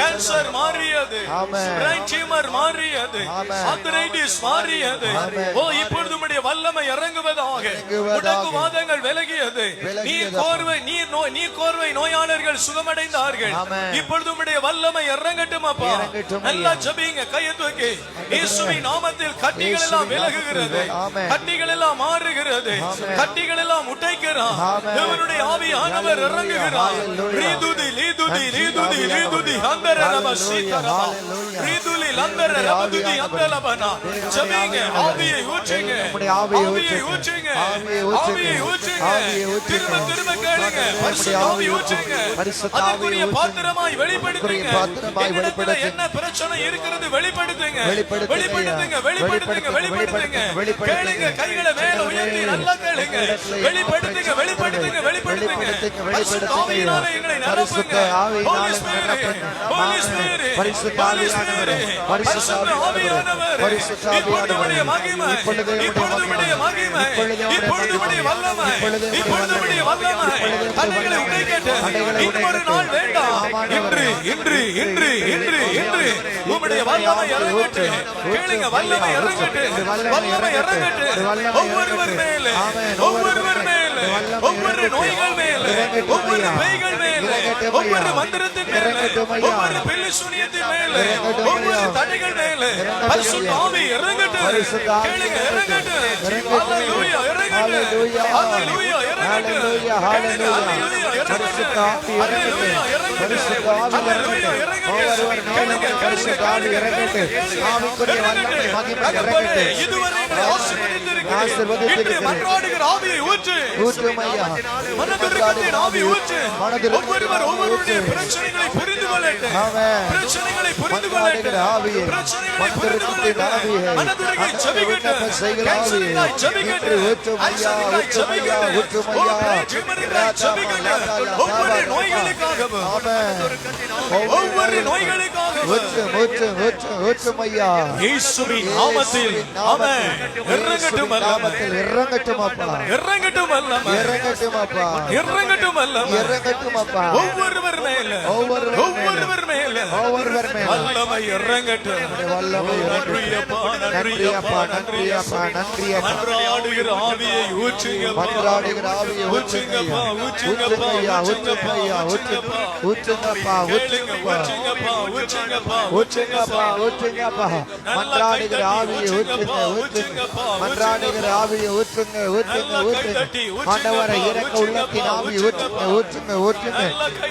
கேன்சர் மாறியது, பிரைன் டியூமர் மாறியது, ஆர்த்ரைட்டிஸ் மாறியது. ஓ, இப்பொழுது உம்முடைய வல்லமை இறங்குவதாக. முடக்குவாதங்கள் விலகியது. நீர் கோர்வை நோயாளர்கள் சுகமடைந்தார்கள். இப்பொழுது உம்முடைய வல்லமை இறங்கட்டும் அப்பா. நல்லா ஜெபிங்க. கையை தூக்கி. இயேசுவின் நாமத்தில் கட்டிகள் எல்லாம் விலகுகிறது, கட்டிகள் எல்லாம் மாறுகிறது, கட்டிகள் எல்லாம் உடைக்கிறார். தேவனுடைய ஆவியானவர் இறங்குகிறார். ரீதுதி லீதுதி லீதுதி லீதுதி அந்தர நம சீதரமா. ரீதுலி லந்தர ரபதுதி அந்தலபனா. ஜெபிங்க, ஆவியை ஊற்றுங்க, உம்முடைய ஆவியை ஆவியை ஊற்றுங்க, ஊற்றுங்க, ஆவியை ஊற்றுங்க, ஆவியை ஊற்றுங்க. ஆவியை ஊற்றுங்க. திரும்ப திரும்ப கேளுங்க, பரிசுத்த ஆவி ஊற்றுங்க. பரிசுத்த ஆவி அதற்குரிய ஊற்றுங்க. பாத்திரமாய் வெளிப்படுத்துங்க. பாத்திரமாய் என்னிடத்துல வெளிப்படுத்துங்க. என்ன பிரச்சனை இருக்கிறது வெளிப்படுத்துங்க, வெளிப்படுத்துங்க, வெளிப்படுத்துங்க, வெளிப்படுத்துங்க, வெளிப்படுத்துங்க. வெளிப்படுத்துங்க. கேளுங்க, கைகளை மேல உயர்த்தி நல்லா கேளுங்க. வெளிப்படுத்துங்க, வெளிப்படுத்துங்க, வெளிப்படுத்துங்க. பரிசுத்த ஆவியினாலே எங்களை நிரப்புங்க. Holy Spirit, Holy Spirit, Holy Spirit. பரிசுத்த ஆவியானவர், இப்பொழுது உம்முடைய மகிமை, இப்பொழுது உம்முடைய மகிமை, இப்பொழுது உம்முடைய வல்லமை, இப்பொழுது உம்முடைய வல்லமை தடைகளை உடைக்கட்டும். இன்னொரு நாள் வேண்டாம். இன்று இன்று இன்று இன்று இன்று உம்முடைய வல்லமை இறங்கட்டும். கேளுங்க, வல்லமை இறங்கட்டும், வல்லமை இறங்கட்டும். ஒவ்வொருவர் மேலே, ஒவ்வொருவர் மேலே, ஒவ்வொரு நோய்கள் மேலே, ஒவ்வொரு பேய்கள் மேலே, ஒவ்வொரு மந்திரத்தின் மேலே, ஒவ்வொரு பில்லி சூனியத்தின் மேலே, ஒவ்வொரு தடைகள் மேலே பரிசுத்த ஆவி இறங்கட்டும். கேளுங்க, இறங்கட்டும். ஹalleluya, இறங்கட்டும். ஹalleluya, இறங்கட்டும். கேளுங்க, ஹalleluya, இறங்கட்டும். ஹalleluya, இறங்கட்டும். ஹalleluya, இறங்கட்டும். கேளுங்க, பரிசுத்த ஆவி இறங்கட்டும். ஆவிக்குரிய வல்லமை, மகிமை இறங்கட்டும். இதுவரை எங்களை ஆசீர்வதித்திருக்கிறீர். இன்று மன்றாடுகிற ஆவியை ஊற்று. ஊற்றும் ஐயா. மனதுருக்கத்தின் ஆவி ஊற்று. மனதுருக்கத்தின் ஒவ்வொருவர் ஒவ்வொருவருடைய பிரச்சனைகளை புரிந்து கொள்ளட்டும். ஆமென். பிரச்சனைகளை புரிந்து மன்றாடுகிற கொள்ளட்டும். ஆவியே, பிரச்சனைகளை புரிந்து மனதுருக்கத்தின் ஆவியே, கொள்ளட்டும். மனதுருகி ஜெபிக்கட்டும். செய்கிற ஆவியே, கேன்சருக்காய் ஜெபிக்கட்டும். ஊற்றும் ஐயா, அல்சருக்காய் ஊற்றும் ஐயா, ஜெபிக்கட்டும். ஊற்றும் ஐயா. டியூமருக்காய் ஜெபிக்கட்டும். ஒவ்வொரு நோய்களுக்காகவும், ஆமென். ஒவ்வொரு நோய்களுக்காகவும் ஊற்றும், ஊற்றும், ஊற்றும், ஊற்றும் ஐயா. இயேசுவின் நாமத்தில் ஆமென். இறங்கட்டும் அல்லமே, நாமத்தில் இறங்கட்டும் அப்பா, இறங்கட்டும் அல்லமே, இறங்கட்டும் அப்பா, இறங்கட்டும் அல்லமே. இறங்கட்டும் அப்பா. ஒவ்வொருவர் மேல, ஒவ்வொருவர் மேல ஒவ்வொருவர் மேல வல்லமை இறங்கட்டும். வல்லமை நன்றி அப்பா, நன்றி நன்றி அப்பா, அப்பா, நன்றி நன்றி அப்பா. அப்பா, நன்றி அப்பா. மன்றாடுகிற ஆவியை ஊற்றுங்கப்பா, மன்றாடுகிற ஆவியை ஊற்றுங்கப்பா, ஊற்றுங்கப்பா, ஊற்றுங்கப்பா, ஊற்றுங்க ஐயா, ஊற்றுங்க, ஊற்றுங்கப்பா, கேளுங்க, ஊற்றுங்கப்பா, ஊற்றுங்கப்பா, ஊற்றுங்கப்பா, ஊற்றுங்கப்பா, ஊற்றுங்கப்பா. மன்றாடுகிற ஆவியை ஊற்றுங்க, ஊற்றுங்க. மன்றாடுகிற ஆவியை ஊற்றுங்க, ஊற்றுங்க, ஊற்றுங்க. ஆண்டவரை இறக்க உள்ளத்தின் ஆவியை ஊற்றுங்க, ஊற்றுங்க, ஊற்றுங்க.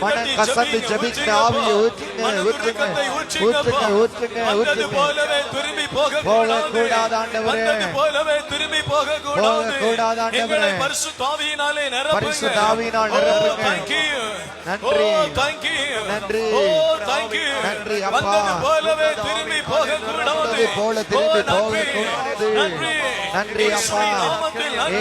மனம் கசந்து ஜெபிக்கிற ஆவியை ஊற்றுங்க, ஊற்றுங்க, ஊற்றுங்க, ஊற்றுங்க, வந்தது ஊற்றுங்க. போலவே திரும்பி போகக்கூடாது ஆண்டவரே. வந்தது போலவே திரும்பி போகக்கூடாது ஆண்டவரே. எங்களை பரிசுத்த ஆவியினாலே நிரப்புங்க. பரிசுத்த ஆவியினால் நிரப்புங்க. Thank you. நன்றி. Thank you. நன்றி. Thank you. நன்றி அப்பா. வந்தது போலவே திரும்பி போகக்கூடாது. வந்தது போல திரும்பி நன்றி. போகக்கூடாது. நன்றி. நன்றி அப்பா.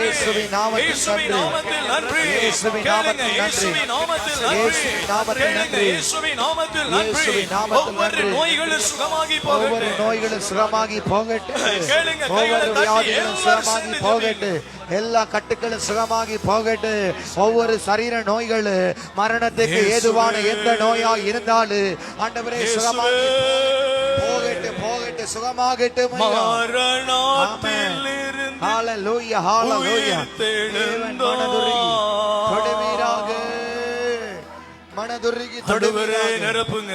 இயேசுவின் நாமத்தில் இயேசுவின் நாமத்தில் நன்றி. இயேசுவின் கேளுங்க, நாமத்தில் இயேசுவின் நாமத்தில் நன்றி. இயேசுவின் நாமத்தில் கேளுங்க, நன்றி. இயேசுவின் நாமத்தில் நன்றி. இயேசுவின் நாமத்தில் ஒவ்வொரு நன்றி. நோய்களும் சுகமாகி ஒவ்வொரு போகட்டும். நோய்களும் சுகமாகி போகட்டும். கேளுங்க, ஒவ்வொரு கைகளை தட்டி வியாதிகளும் எல்லாரும் சுகமாகி சேர்ந்து போகட்டும். எல்லா கட்டுகளும் சுகமாகி போகட்டும். ஒவ்வொரு சரீர நோய்கள் மரணத்துக்கு ஏதுவான எந்த நோயா இருந்தாலும் ஆண்டவரே சுகமாகி போகட்டும், போகட்டும், சுகமாகட்டும் ஐயா. மரணத்தில் இருந்து ஹalleluya, ஹalleluya. தேவன் மனதுருகி தொடுவீராக, மனதுருகி ஆண்டவரே தொடுவீராக. நிரப்புங்க,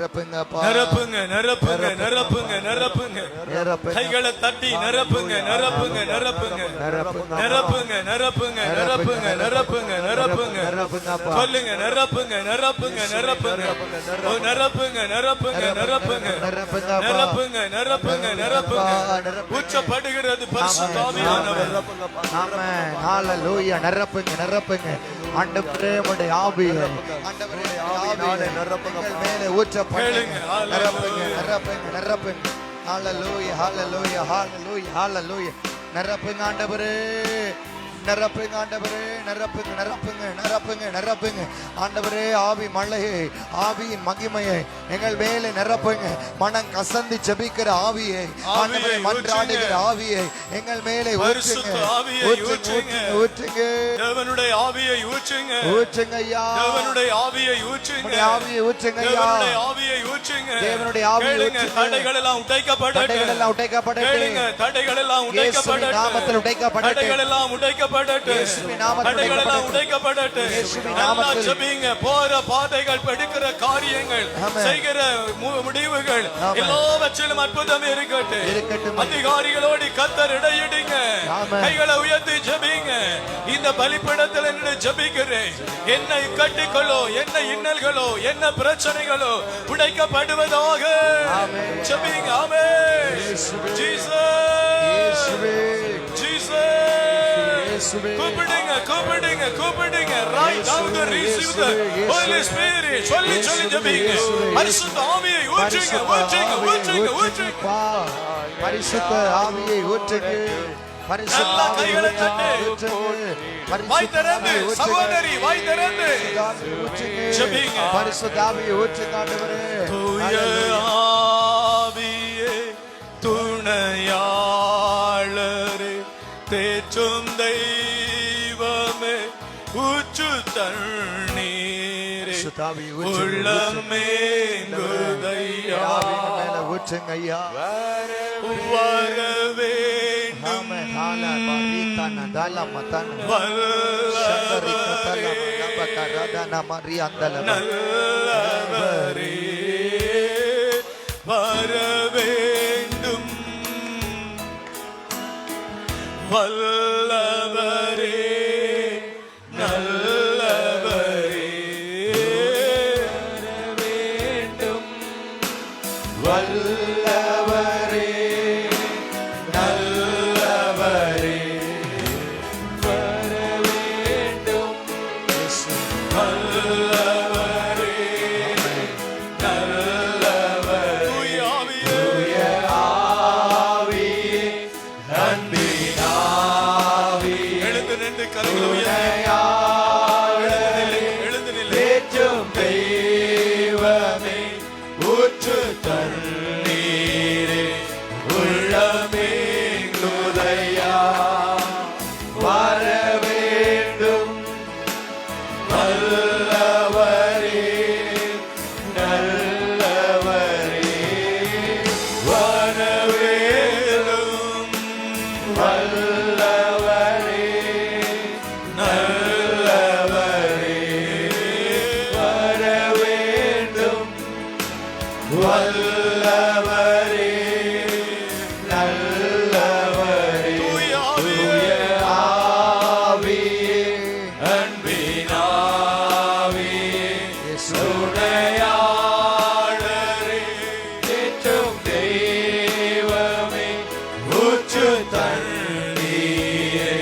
நிரப்புங்க அப்பா, நிரப்புங்க, நிரப்புங்க, நிரப்புங்க, நிரப்புங்க. நிரப்புங்க, கைகளை தட்டி நிரப்புங்க, நிரப்புங்க, நிரப்புங்க, நிரப்புங்க, நிரப்புங்க, நிரப்புங்க, நிரப்புங்க, நிரப்புங்க, நிரப்புங்க. நிரப்புங்க அப்பா. சொல்லுங்க, நிரப்புங்க, நிரப்புங்க, நிரப்புங்க. ஓ, நிரப்புங்க, நிரப்புங்க, நிரப்புங்க, நிரப்புங்க அப்பா. நிரப்புங்க, நிரப்புங்க, நிரப்புங்க. உச்சப்படுகிறது பரிசுத்த ஆவியானவர். ஆமென், ஹalleluya. நிரப்புங்க, நிரப்புங்க. ஆண்டவரே உம்முடைய ஆவியை, ஆண்டவரே ஆவியினாலே நிரப்புங்க, மேலே ஊற்றப்படுங்க. நிரப்புங்க, நிரப்புங்க, நிரப்புங்க. ஹalleluya, ஹalleluya, ஹalleluya, ஹalleluya. நிரப்புங்க ஆண்டவரே, நிரப்புங்க ஆண்டவரே, நிரப்புங்க, நிரப்புங்க, நிரப்புங்க, நிரப்புங்க ஆண்டவரே. ஆவி மழையை, ஆவியின் மகிமையை எங்கள் மேலே நிரப்புங்க. மனம் கசந்து ஜெபிக்கிற ஆவியை, ஆண்டவரே மன்றாடுகிற ஆவியை எங்கள் மேலே ஊற்றுங்க, பரிசுத்த ஆவியை ஊற்றுங்க, ஊற்றுங்க, தேவனுடைய ஆவியை ஊற்றுங்க, ஊற்றுங்க ஐயா. தேவனுடைய ஆவியை ஊற்றுங்க, உம்முடைய ஆவியை ஊற்றுங்க ஐயா. தேவனுடைய ஆவியை ஊற்றுங்க. தேவனுடைய ஆவியை கேளுங்க, ஊற்றுங்க. தடைகள் எல்லாம் உடைக்கப்படட்டும். தடைகள் எல்லாம் உடைக்கப்படட்டும். கேளுங்க, தடைகள் எல்லாம் இயேசுவின் உடைக்கப்படட்டும். நாமத்தில் உடைக்கப்படட்டும். தடைகள் எல்லாம் உடைக்கப்படட்டும். உடைக்கப்படட்டும். இயேசுவின் நாமத்தில் தடைகள் எல்லாம் உடைக்கப்படட்டும். இயேசுவின் நல்லா நாமத்தில். ஜெபிங்க. போற பாதைகள், எடுக்கிற காரியங்கள், ஆமென். செய்கிற முடிவுகள் ஆமென். எல்லாவற்றிலும் அற்புதம் இருக்கட்டும். இருக்கட்டும். அதிகாரிகளோடு கர்த்தர் இடையிடுங்க. ஆமென். கைகளை உயர்த்தி ஜெபிங்க. இந்த பலிபீடத்தில் நின்று ஜெபிக்கிறேன். என்னை கட்டிக்கொள்ளோ, என்ன இன்னல்களோ, என்ன பிரச்சனைகளோ உடைக்கப்படுவதாக. ஆமென். ஜெபிங்க. ஆமென். இயேசுவே. ஜீசஸ். இயேசுவே. கூப்பிடுங்க, கூப்பிடுங்க, கூப்பிடுங்க. Right now to receive the Holy Spirit. சொல்லி ஜெபிங்க. பரிசுத்த ஆவியை ஊற்றுங்க, ஊற்றுங்க, ஊற்றுங்க, ஊற்றுங்க. பரிசுத்த ஆவியை ஊற்றுங்க. பரிசுத்த நல்லா ஆவியை கைகளை தட்டி. ஊற்றுங்க. வாய் திறந்து, சகோதரி வாய் திறந்து ஜெபிங்க. பரிசுத்த ஆவியை ஊற்றுங்க ஆண்டவரே. தூய ஆவியே, துணையாளரே, தேற்றும் தெய்வமே, ஊற்று தண்ணீரே, பரிசுத்த ஆவியை ஊற்றுங்க. உள்ளமேங்குதையா, ஆவியின் மேல ஊற்றுங்க ஐயா. வர வேண்டும் ஆமென். ஹாலா பரிதான தலமதன வல்லவரே, நல்லவரே, வர வேண்டும் வல்லவரே, நல்லவரே, வர வேண்டும் வல்லவரே, நல்லவரே, வர வேண்டும் வல்லவரே, நல்லவரே. தூய ஆவியே, அன்பின் ஆவியே, எழுந்து நின்று கரங்களை உயர்த்தி. எழுந்து நில்லு. தேற்றும் தெய்வமே, ஊற்று தண்ணீரே, உள்ளமேங்குதையா, வர வேண்டும் வல்லவரே, நல்லவரே, வர வேண்டும் வல்லவரே, நல்லவரே, வர வேண்டும் வல்லவரே, நல்லவரே. தூய ஆவியே, அன்பின் ஆவியே, துணையாளரே, தேற்றும் தெய்வமே, ஊற்று தண்ணீரே,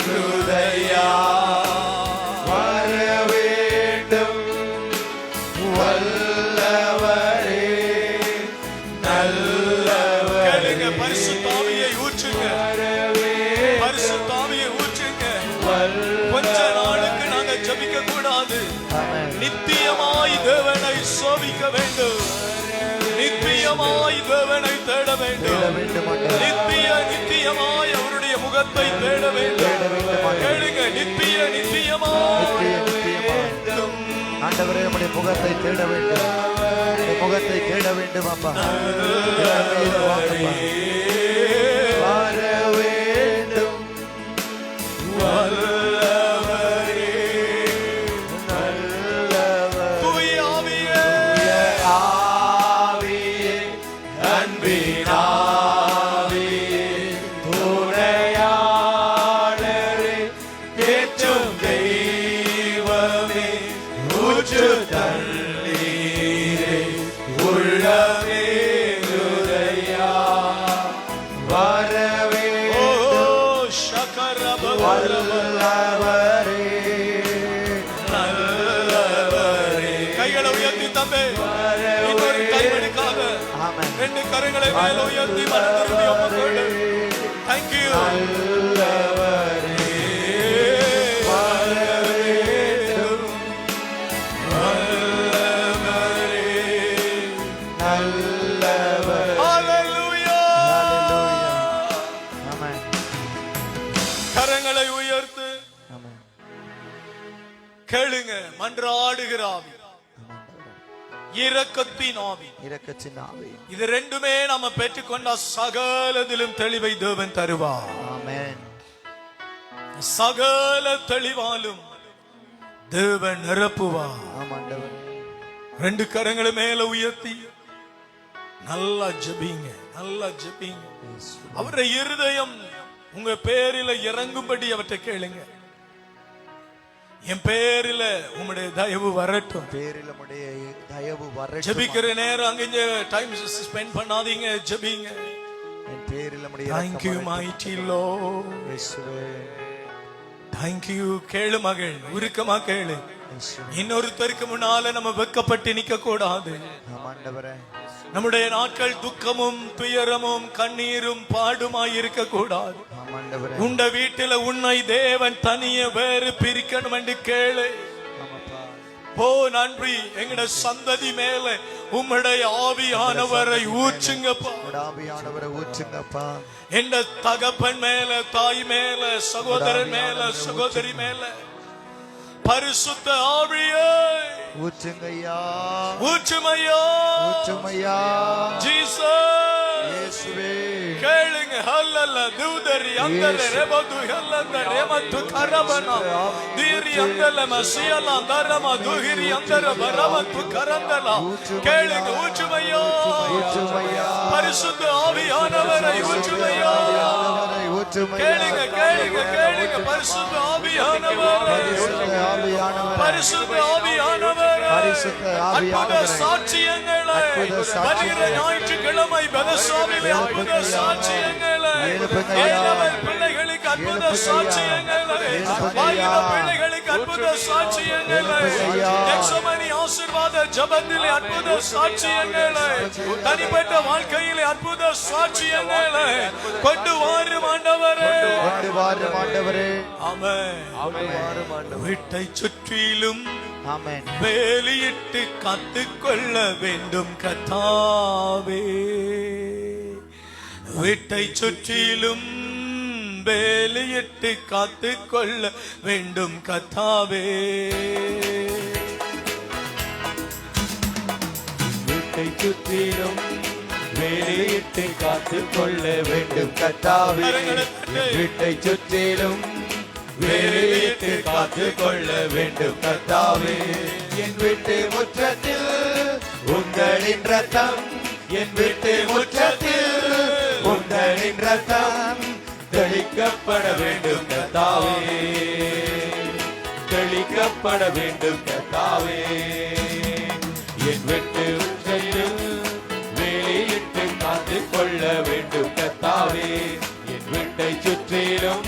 உள்ளமேங்குதையா, வர வேண்டும் வல்லவரே, நல்லவரே. கேளுங்க, பரிசுத்த ஆவியை ஊற்றுங்க. பரிசுத்த ஆவியை ஊற்றுங்க. கொஞ்ச நாளுக்கு நாங்க ஜெபிக்க கூடாது. ஆமென். நித்தியமாய் தேவனை சோபிக்க வேண்டும். நித்தியமாய் தேவனை தேட வேண்டும். தேட வேண்டும் ஆண்டவரே. நித்தியமாய் அவருடைய முகத்தை தேட வேண்டும். தேட வேண்டும் ஆண்டவரே. கேளுங்க, நித்தியமாய் நித்தியமாய். ஆண்டவரே உம்முடைய முகத்தை தேட வேண்டும். உம்முடைய முகத்தை தேட வேண்டும் அப்பா. எங்கள் மீது வாங்கப்பா. வர வேண்டும் வல்லவரே, நல்லவரே. தூய ஆவியே, ஆவியே, அன்பின் ஆவியே, துணையாளரே, தேற்றும் தெய்வமே, ஊற்று தண்ணீரே, உள்ளமேங்குதையா, வர வேண்டும் வல்லவரே. நல்லவரே. கைகளை உயர்த்தி தம்பே, இன்னொரு கைவனுக்காக ஆமென். ரெண்டு கரங்களை மேல உயர்த்தி மனம் திரும்பி ஒப்புக்கொடு. Thank you. நல்லவரே. வர வேண்டும் வல்லவரே, நல்லவரே. Hallelujah. Hallelujah. ஆமென். கரங்களை உயர்த்து ஆமென். கேளுங்க. மன்றாடுகிற ஆவி, இரக்கத்தின் ஆவி, இரக்கத்தின் ஆவி. இது ரெண்டுமே நம்ம பெற்றுக்கொண்ட சகலதிலும் தெளிவை தேவன் தருவார். ஆமென். ஆமென். சகல தெளிவாலும் தேவன் நிரப்புவார். ஆமாண்டவரே. 2 கரங்களை மேல உயர்த்தி நல்லா ஜெபிங்க, நல்லா ஜெபிங்க. அவருடைய இருதயம் உங்க பேரில இறங்கும்படி அவற்றை கேளுங்க. என் பேரில உம்முடைய தயவு வரட்டும், பேரில் உம்முடைய தயவு வரட்டும். ஜெபிக்கிற நேரம் அங்க டைம் ஸ்பெண்ட் பண்ணாதீங்க, ஜெபிங்க. என் பேரில் உம்முடைய Thank you mighty Lord. இயேசுவே. Thank you. கேளு மகள், உருக்கமா கேளு. இயேசுவே. இன்னொருத்தருக்கு முன்னால நம்ம வெட்கப்பட்டு நிக்க கூடாது. ஆமாண்டவரே. நம்முடைய நாட்கள் துக்கமும் துயரமும் கண்ணீரும் பாடுமாய் இருக்க கூடாது. ஆமாண்டவரே. உண்ட வீட்டில உன்னை தேவன் தனியே வேறு பிரிக்கணும் என்று கேளு. ஆமாப்பா. ஓ நன்றி, எங்கட சந்ததி மேல உம்முடைய ஆவியானவரை ஊற்றுங்கப்பா. ஆவியானவரை ஊற்றுங்கப்பா. என்ற தகப்பன் மேல, தாய் மேல, சகோதரன் மேல, சகோதரி மேல பரிசுத்த ஆவியே ஊற்றுங்கய்யா, ஊற்றுமையா, ஊற்றுமையா. ஜீசஸ். இயேசுவே. கேளுங்க. ஹல்லல்ல தூதரி அந்தல ரெபது ஹல்லந்த ரெமத்து கரபனா தீரி அந்தல மசியலா தரமா துஹிரி அந்தர பரமத்து கரந்தலா. கேளுங்க. ஊற்றுமையா, ஊற்றுமையா. பரிசுத்த ஆவியானவரை ஊற்றுமையா. ஊற்றுமையா. கேளுங்க, கேளுங்க, கேளுங்க. பரிசுத்த ஆவியானவரை, பரிசுத்த ஆவியானவரே. பரிசுத்த ஆவியானவரே, பரிசுத்த ஆவியானவரே. அற்புத சாட்சியங்களை அற்புத சாட்சியங்களை. வருகிற ஞாயிற்றுக்கிழமை பெதஸ்தாவிலே அற்புத சாட்சியங்களை, எழுப்புங்கய்யா. ஏழவர் பிள்ளைகளுக்கு அற்புத எழுப்புங்கய்யா. சாட்சியங்களை, எழுப்புங்கய்யா. வாலிப பிள்ளைகளுக்கு அற்புத சாட்சியங்களை, எழுப்புங்கய்யா. எக்ஸமனி ஆசீர்வாத ஜெபத்திலே அற்புத சாட்சியங்களை, தனிப்பட்ட வாழ்க்கையிலே அற்புத சாட்சியங்களை கொண்டு வாரும் ஆண்டவரே. கொண்டு வாரும் ஆண்டவரே. ஆமென். வாரும் ஆண்டவரே. வீட்டை சுற்றிலும் ஆமென். வேலியிட்டு காத்துக்கொள்ள வேண்டும் கர்த்தாவே. வீட்டை சுற்றிலும் வேலியிட்டு காத்துக்கொள்ள வேண்டும் கர்த்தாவே. வீட்டை சுற்றிலும் வேலையிட்டு காத்துக் கொள்ள வேண்டும் கர்த்தாவே. வீட்டை சுற்றிலும் வேலையிட்டு காத்துக் கொள்ள வேண்டும் கர்த்தாவே. என் வீட்டு முற்றத்தில் உங்களின் ரத்தம், என் வீட்டு முற்றத்தில் உங்களின் ரத்தம் தெளிக்கப்பட வேண்டும் கர்த்தாவே, தெளிக்கப்பட வேண்டும் கர்த்தாவே. என் வீட்டு முற்றத்தில் வேலையிட்டு காத்துக் கொள்ள வேண்டும் கர்த்தாவே. என் வீட்டை சுற்றிலும்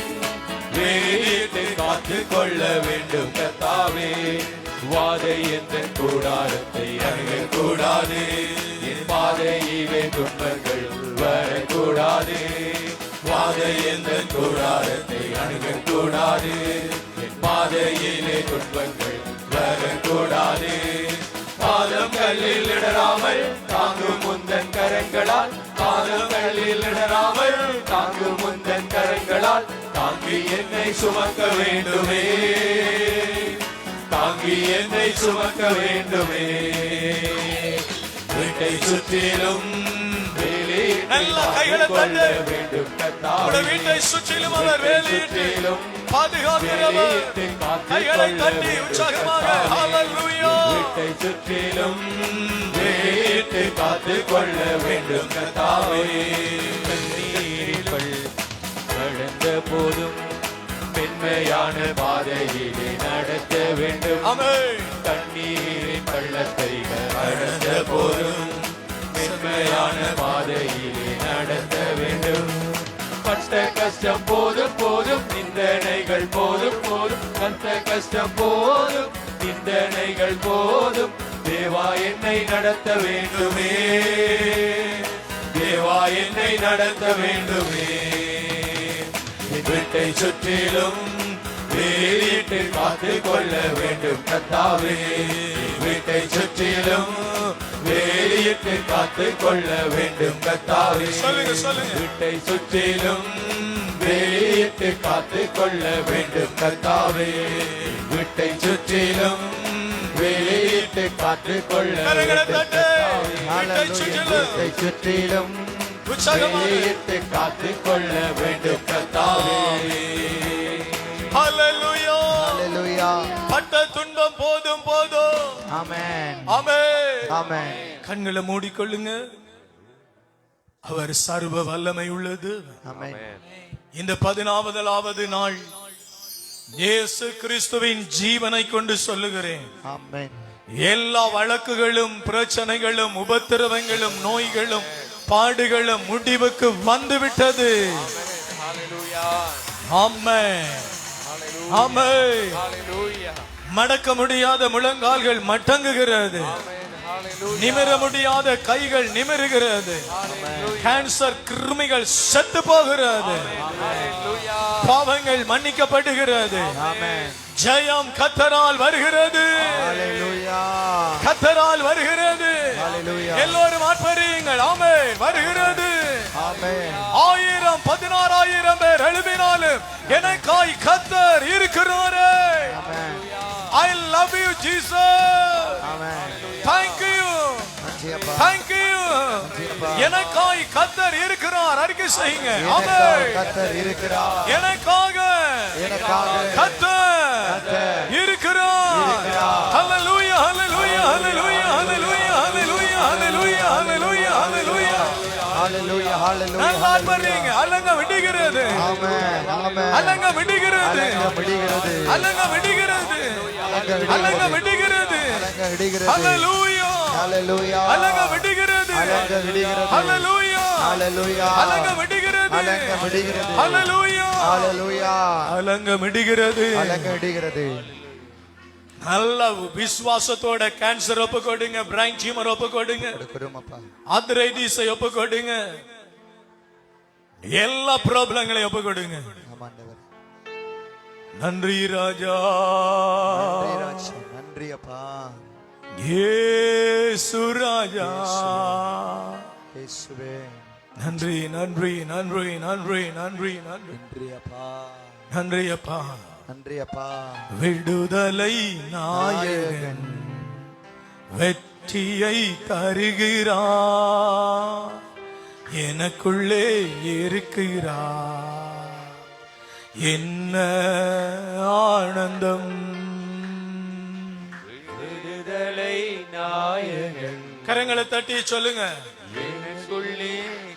வேலையிட்டு காத்துக் கொள்ள வேண்டும் கர்த்தாவே. வாதை என்ற கூடாரத்தை அணுகக்கூடாது, என் பாதையிலே துன்பங்கள் வரக்கூடாது. வாதை என்ற கூடாரத்தை அணுகக்கூடாது, என் பாதையிலே துன்பங்கள் வரக்கூடாது. பாதம் கல்லில் இடராமல் தாங்கும் முந்தன் கரங்களால், பாதம் கல்லில் இடராமல் தாங்கும் முந்தன் கரங்களால் தாங்கி என்னை சுமக்க வேண்டுமே, தாங்கி என்னை சுமக்க வேண்டுமே. வீட்டை சுற்றிலும் நல்ல கைகளை தட்டு. வேண்டும் உங்களுடைய கர்த்தாவே. வீட்டை சுற்றிலும் அவர் வேலியிட்டு பாதுகாக்கிறவர். கைகளை தட்டி உற்சாகமாக ஹல்லேலூயா. வீட்டை சுற்றிலும் வேலியிட்டு காத்துக் கொள்ள வேண்டும் கர்த்தாவே. கண்ணீரில் கடந்த போதும் மென்மையான பாதையிலே நடத்த வேண்டும். ஆமென். கண்ணீரின் பள்ளத்தை கடந்த போதும் மென்மையான பாதையிலே நடத்த வேண்டும். பட்ட கஷ்டம் போதும் போதும், நிந்தனைகள் போதும் போதும், கஷ்ட கஷ்டம் போதும், நிந்தனைகள் போதும். தேவா என்னை நடத்த வேண்டுமே, தேவா என்னை நடத்த வேண்டுமே. வீட்டை சுற்றிலும் வேலியிட்டு காத்துக் கொள்ள வேண்டும் கர்த்தாவே. வீட்டை சுற்றிலும் வேலியிட்டு காத்துக் கொள்ள வேண்டும் கர்த்தாவே. சொல்லுங்க, சொல்லுங்க. வீட்டை சுற்றிலும் வேலியிட்டு காத்துக் கொள்ள வேண்டும் கர்த்தாவே. வீட்டை சுற்றிலும் வேலியிட்டு காத்துக் கொள்ள கரங்களை வேண்டும் தட்டு. கர்த்தாவே. வீட்டை சுற்றிலும் வீட்டை சுற்றிலும் உற்சாகமாக வேலியிட்டு காத்து கொள்ள வேண்டும் கர்த்தாவே. ஹalleluya ஹalleluya. பட்ட துன்பம் போதும் போதும். ஆமென் ஆமென். ஆமென். கண்களை மூடிக்கொள்ளுங்க. அவர் சர்வ வல்லமை உள்ளது. ஆமென். இந்த 14வது நாள் இயேசு கிறிஸ்துவின் ஜீவனை கொண்டு சொல்லுகிறேன். ஆமென். எல்லா வழக்குகளும் பிரச்சனைகளும் உபத்திரவங்களும் நோய்களும் பாடுகளும் முடிவுக்கு வந்துவிட்டது. ஆமென். ஆமென். மடக்க முடியாத முழங்கால்கள் மடங்குகிறது. நிமிர முடியாத கைகள் நிமிருகிறது. கேன்சர் கிருமிகள் செத்து போகிறது. பாவங்கள் மன்னிக்கப்படுகிறது. ஜெயம் கர்த்தரால் வருகிறது. கர்த்தரால் வருகிறது. எல்லோரும் ஆர்ப்பரியுங்கள். ஆமென். வருகிறது. 1000 16,000 பேர் எழுப்பினாலும் எனக்காய் கர்த்தர் இருக்கிறாரே. I love you Jesus. Thank you. Thank you. எனக்காய் கர்த்தர் இருக்கிறார். அறிக்கை செய்யுங்க. ஆமென். கர்த்தர் இருக்கிறார். எனக்காக கர்த்தர் இருக்கிறார். ஹalleluya hallelujah hallelujah hallelujah hallelujah hallelujah hallelujah hallelujah ஹalleluya ஹalleluya. நல்லா பாருங்க. அலங்க விடுகிறது. ஆமென் ஆமென். அலங்க விடுகிறது. விடுகிறது. அலங்க விடுகிறது. அலங்க விடுகிறது. விடுகிறது. ஹalleluya ஹalleluya. அலங்க விடுகிறது. விடுகிறது. ஹalleluya ஹalleluya. அலங்க விடுகிறது. விடுகிறது. ஹalleluya ஹalleluya. அலங்க விடுகிறது. விடுகிறது. நல்ல விசுவாசத்தோட கேன்சர் ஒப்பு கொடுங்க. பிரைன் டியூமர் ஒப்பு கொடுங்க. ஆர்த்ரைட்டிஸ் ஒப்பு கொடுங்க. எல்லா ப்ராப்ளங்களையும் ஒப்பு கொடுங்க. நன்றி ராஜா. நன்றி அப்பா. இயேசு ராஜா. இயேசுவே நன்றி நன்றி நன்றி நன்றி நன்றி நன்றி நன்றி அப்பா. நன்றி அப்பா. நன்றி அப்பா. விடுதலை நாயகன் வெற்றியை தருகிறார். எனக்குள்ளே இருக்கிறார். என்ன ஆனந்தம். விடுதலை நாயகன் கரங்களை தட்டி சொல்லுங்க. எனக்குள்ளே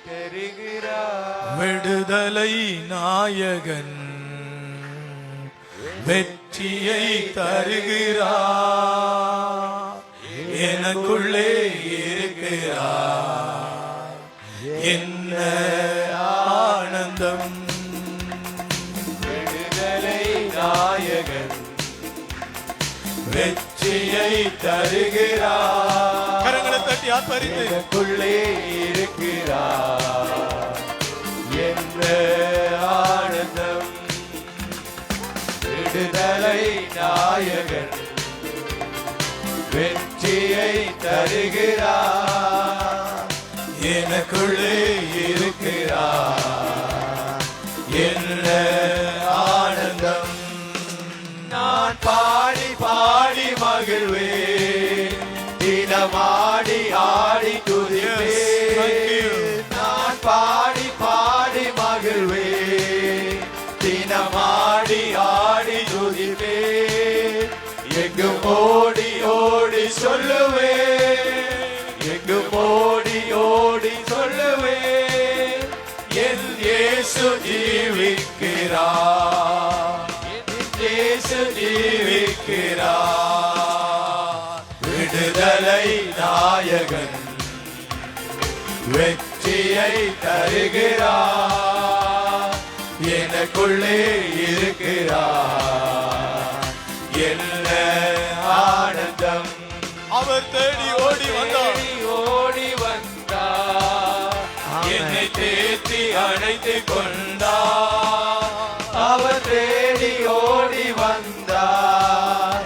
தருகிறார். விடுதலை நாயகன் வெற்றியை தருகிறார். எனக்குள்ளே இருக்கிறார். என்ன ஆனந்தம். விடுதலை நாயகன் வெற்றியை தருகிறார். கரங்களை தட்டி ஆர்ப்பரித்து எனக்குள்ளே இருக்கிறார். என்ன ஆனந்தம். விடுதலை நாயகன் வெற்றியை தருகிறார். எனக்குள்ளே இருக்கிறார். என்ன ஆனந்தம். நான் பாடி பாடி மகிழ்வே. தினமாடி ஆடி துதிப்பே. நான் பாடி பாடி மகிழ்வே. தினமாடி ஆடி துதிப்பே. எங்கும் ஓடி ஓடி சொல்லுவே. எங்கும் ஓடி ஓடி சொல்லுவே. என் இயேசு ஜீவிக்கிறார். என் இயேசு ஜீவிக்கிறார். விடுதலை நாயகன் வெற்றியை தருகிறார். எனக்குள்ளே இருக்கிறார். என்ன ஆனந்தம். அவர் தேடி ஓடி வந்தார். ஓடி வந்தார். என்னை தேத்தி அணைத்து கொண்டார். அவர் தேடி ஓடி வந்தார்.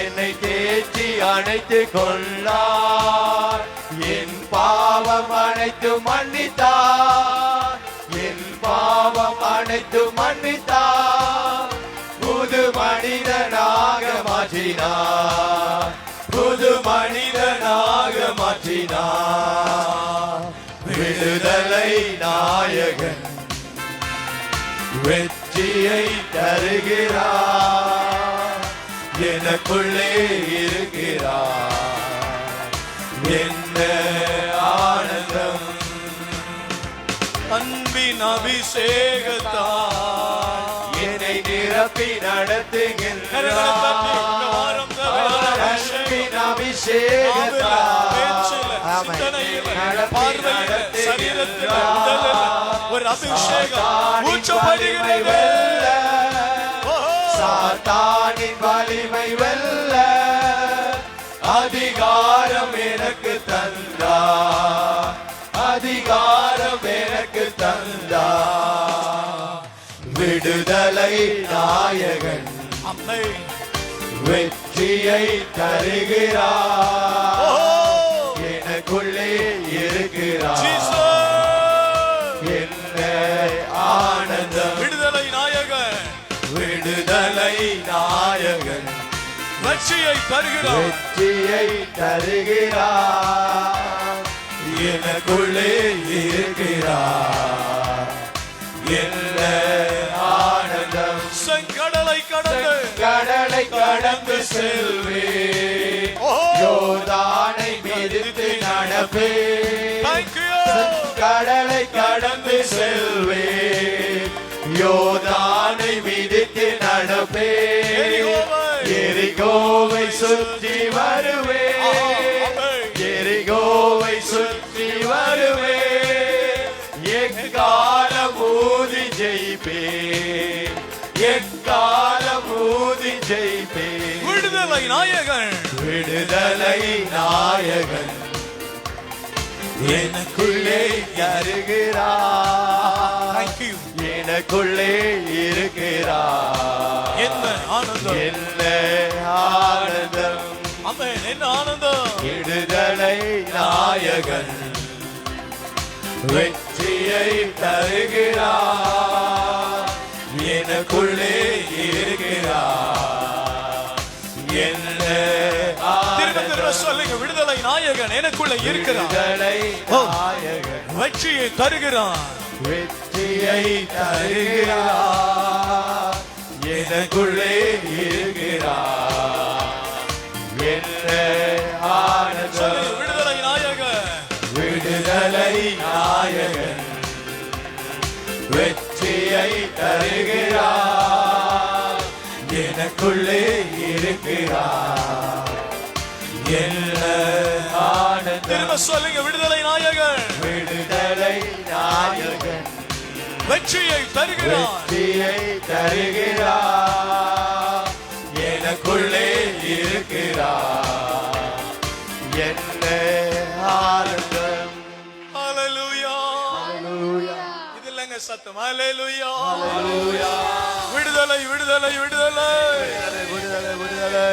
என்னை தேத்தி அணைத்து கொண்டார். என் பாவம் அனைத்து மன்னித்தார். என் பாவம் அனைத்து மன்னித்தார். புது மனிதனாக மாற்றினார். புது மனிதனாக மாற்றினார். விடுதலை நாயகன் வெற்றியை தருகிறார், எனக்குள்ளே இருக்கிறார், என்ன ஆனந்தம். அன்பின் அபிஷேகத்தால் என்னை நிரப்பி நடத்துகின்றார், அன்பின் அபிஷேகத்தால் ஒரு அபிஷேகம் ஊற்றப்படுகிறது. சாத்தானின் வலிமை வெல்ல அதிகாரம் எனக்கு தந்தார், அதிகாரம் எனக்கு தந்தார். விடுதலை நாயகன் வெற்றியை தருகிறார், எனக்குள்ளே இருக்கிறார், என்ன ஆனந்தம். விடுதலை நாயகன், விடுதலை நாயகன் வெற்றியை தருகிறார், வெற்றியை தருகிறார், எனக்குள்ளே இருக்கிறார், என்ன ஆனந்தம். செங்கடலை கடந்து, கடலை கடந்து செல்வே, யோர்தானை மிதித்து நடப்பே, கடலை கடந்து செல்வே, யோர்தானை மிதித்து நடப்பே, எரிகோவை சுற்றி வருவே, எரிகோவை சுற்றி வருவே, எக்காலம் ஊதி ஜெயிப்பே, எக்காலம் ஊதி ஜெயிப்பே. விடுதலை நாயகன், விடுதலை நாயகன் எனக்குள்ளே இருக்கிறார், எனக்குள்ளே இருக்கிறார், என்ன ஆனந்தம், என்ன ஆனந்தம். ஆமென், என்ன ஆனந்தம். விடுதலை நாயகன் வெற்றியை தருகிறார், எனக்குள்ளே இருக்கிறார், என்ன ஆனந்தம். சொல்லுங்க, விடுதலை நாயகன் எனக்குள்ள இருக்கிறார், விடுதலை நாயகன் வெற்றியை தருகிறார், வெற்றியை தருகிறார், எனக்குள்ளே இருக்கிறார், என்ன ஆனந்தம். விடுதலை நாயகன், விடுதலை நாயகன் வெற்றியை தருகிறார், எனக்குள்ளே இருக்கிறார், என்ன ஆனந்தம். திரும்ப சொல்லுங்க, விடுதலை நாயகன், விடுதலை நாயகன் வெற்றியை தருகிறார், வெற்றியை தருகிறார், எனக்குள்ளே இருக்கிறார், என்ன ஆனந்தம். ஹல்லேலூயா. ஹல்லேலூயா. இது இல்லங்க சத்தம். ஹல்லேலூயா. ஹல்லேலூயா. விடுதலை, விடுதலை, விடுதலை. விடுதலை, விடுதலை.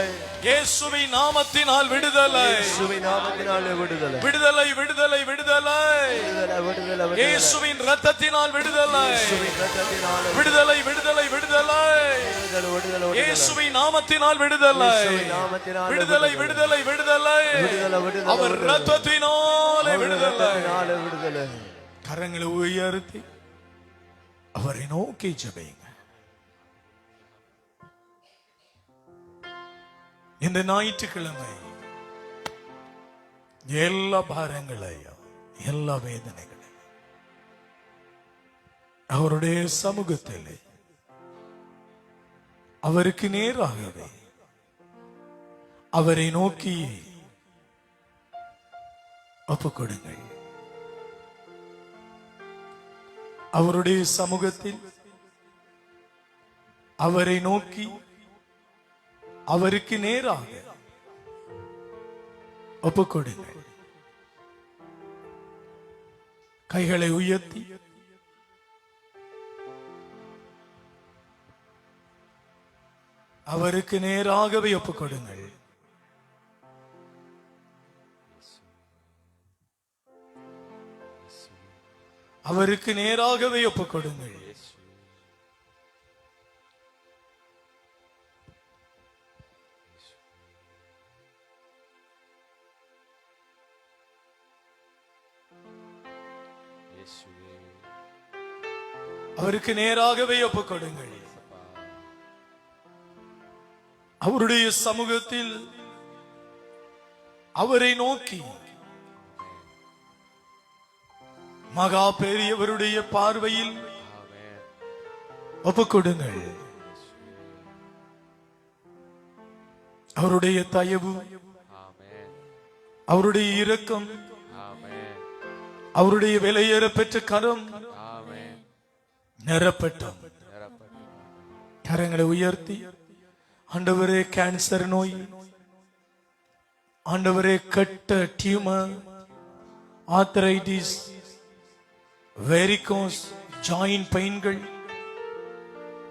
இயேசுவின் நாமத்தினால் விடுதலை, இயேசுவின் நாமத்தினால் விடுதலை, விடுதலை, விடுதலை, விடுதலை. விடுதலை, விடுதலை, இயேசுவின் இரத்தத்தினால் விடுதலை, இயேசுவின் இரத்தத்தினால் விடுதலை, விடுதலை, விடுதலை. விடுதலை, விடுதலை, இயேசுவின் நாமத்தினால் விடுதலை, இயேசுவின் நாமத்தினால் விடுதலை, விடுதலை, விடுதலை. விடுதலை, விடுதலை, அவர் இரத்தத்தினாலே விடுதலை. இரத்தத்தினாலே விடுதலை. கரங்களை உயர்த்தி அவரை நோக்கி ஜெபிங்க. இந்த ஞாயிற்றுக்கிழமை எல்லா பாரங்களையும் எல்லா வேதனைகளையும் அவருடைய சமூகத்தில் அவருக்கு நேராகவே அவரை நோக்கி ஒப்புக்கொடுங்கள். அவருடைய சமூகத்தில் அவரை நோக்கி அவருக்கு நேராக ஒப்புக்கொடுங்கள். கைகளை உயர்த்தி அவருக்கு நேராகவே ஒப்புக்கொடுங்கள். அவருக்கு நேராகவே ஒப்புக்கொடுங்கள். அவருக்கு நேராகவே ஒப்புக் கொடுங்கள். அவருடைய சமூகத்தில் அவரை நோக்கி மகா பெரியவருடைய பார்வையில் ஒப்புக் கொடுங்கள். அவருடைய தயவு, அவருடைய இரக்கம், அவருடைய விலையேற பெற்ற கரம் நிரப்பட்டும். கரங்களை உயர்த்தி, ஆண்டவரே கேன்சர் நோய், ஆண்டவரே கட்ட டியூமர், ஆர்த்தரைட்டிஸ், வெரிகோஸ், ஜாயிண்ட் பெயின்கள்,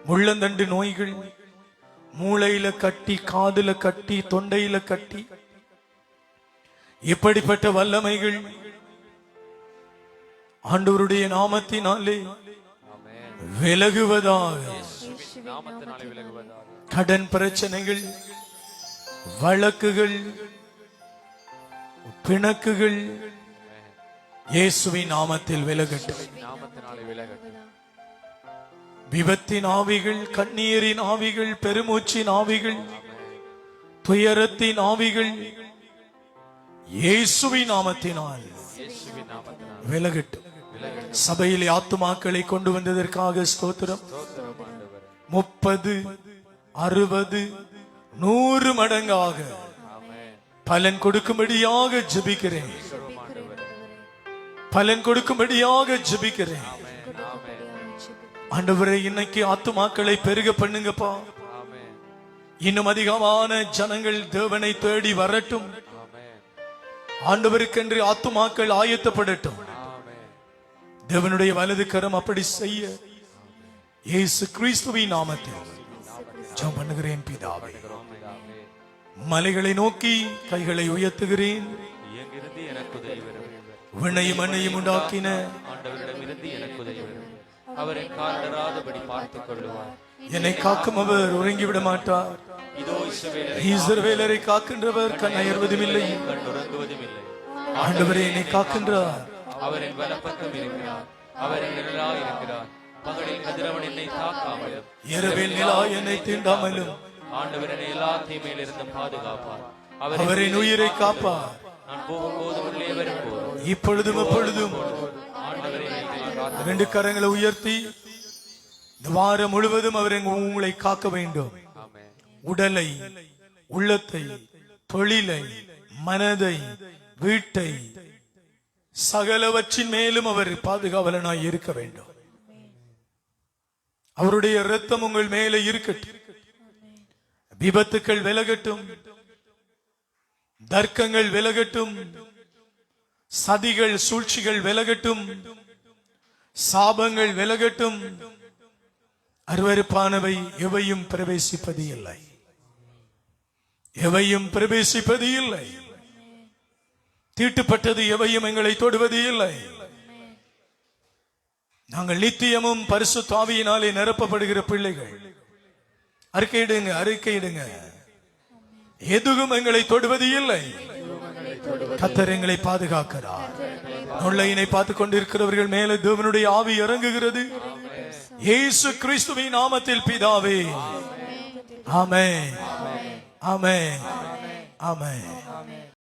முள்ளந்தண்டு நோய்கள், மூளையில கட்டி, காதுல கட்டி, தொண்டையில கட்டி, இப்படிப்பட்ட வல்லமைகள் ஆண்டவருடைய நாமத்தினாலே விலகுவதாக. கடன் பிரச்சனைகள், வழக்குகள், பிணக்குகள் இயேசுவின் நாமத்தில் விலகட்டும். விபத்தின் ஆவிகள், கண்ணீரின் ஆவிகள், பெருமூச்சின் ஆவிகள், துயரத்தின் ஆவிகள் இயேசுவின் நாமத்தினால் விலகட்டும். சபையிலே ஆத்துமாக்களை கொண்டு வந்ததற்காக ஸ்தோத்திரம். 30, 60, 100 மடங்காக பலன் கொடுக்கும்படியாக ஜெபிக்கிறேன். பலன் கொடுக்கும்படியாக ஜெபிக்கிறேன். ஆண்டவரே, இன்னைக்கு ஆத்துமாக்களை பெருக பண்ணுங்கப்பா. இன்னும் அதிகமான ஜனங்கள் தேவனை தேடி வரட்டும். ஆண்டவருக்கென்று ஆத்துமாக்கள் ஆயத்தப்படட்டும். தேவனுடைய வலது கரம் அப்படி செய்ய இயேசு கிறிஸ்துவின் நாமத்தில் ஜெபம் பண்ணுகிறேன் பிதாவே. மலைகளை நோக்கி கைகளை உயர்த்துகிறேன். விண்ணையும் மண்ணையும் உண்டாக்கின என்னை காக்கும் அவர் உறங்கிவிட மாட்டார். இஸ்ரவேலரை காக்கின்றவர் கண் அயர்வதும் இல்லை. ஆண்டவரே, என்னை காக்கின்றார். அவரின் வலப்பக்கம் இருக்கிறார். அவரின் நிழலாய் இருக்கிறார். பகலில் கதிரவன் என்னை தாக்காமலும் இரவில் நிலா என்னை தீண்டாமலும் ஆண்டவர் என்னை எல்லா தீமையிலிருந்தும் பாதுகாப்பார். அவரின் உயிரை காப்பார். நான் போகும்போது உள்ளே வரும்போது இப்பொழுதும் எப்பொழுதும் ஆண்டவரை காத்து 2 கரங்களை உயர்த்தி இந்த வாரம் முழுவதும் அவர் உங்களை காக்க வேண்டும். உடலை, உள்ளத்தை, தொழிலை, மனதை, வீட்டை, சகலவற்றின் மேலும் அவர் பாதுகாவலனாய் இருக்க வேண்டும். அவருடைய இரத்தம் உங்கள் மேலே இருக்கட்டும். விபத்துக்கள் விலகட்டும். தர்க்கங்கள் விலகட்டும். சதிகள், சூழ்ச்சிகள் விலகட்டும். சாபங்கள் விலகட்டும். அருவருப்பானவை எவையும் பிரவேசிப்பது இல்லை. எவையும் பிரவேசிப்பது இல்லை. தீட்டுப்பட்டது எவையும் எங்களை தொடுவது இல்லை. நாங்கள் நித்தியமும் பரிசுத்த ஆவியினாலே நிரப்பப்படுகிற பிள்ளைகள். அறிக்கையிடுங்க, அறிக்கையிடுங்க. எதுவும் எங்களை தொடுவது இல்லை. கர்த்தர் எங்களை பாதுகாக்கிறார். நொல்லையினை பார்த்துக் கொண்டிருக்கிறவர்கள் மேலே தேவனுடைய ஆவி இறங்குகிறது. இயேசு கிறிஸ்துவின் நாமத்தில் பிதாவே. ஆமென், ஆமென், ஆமென்.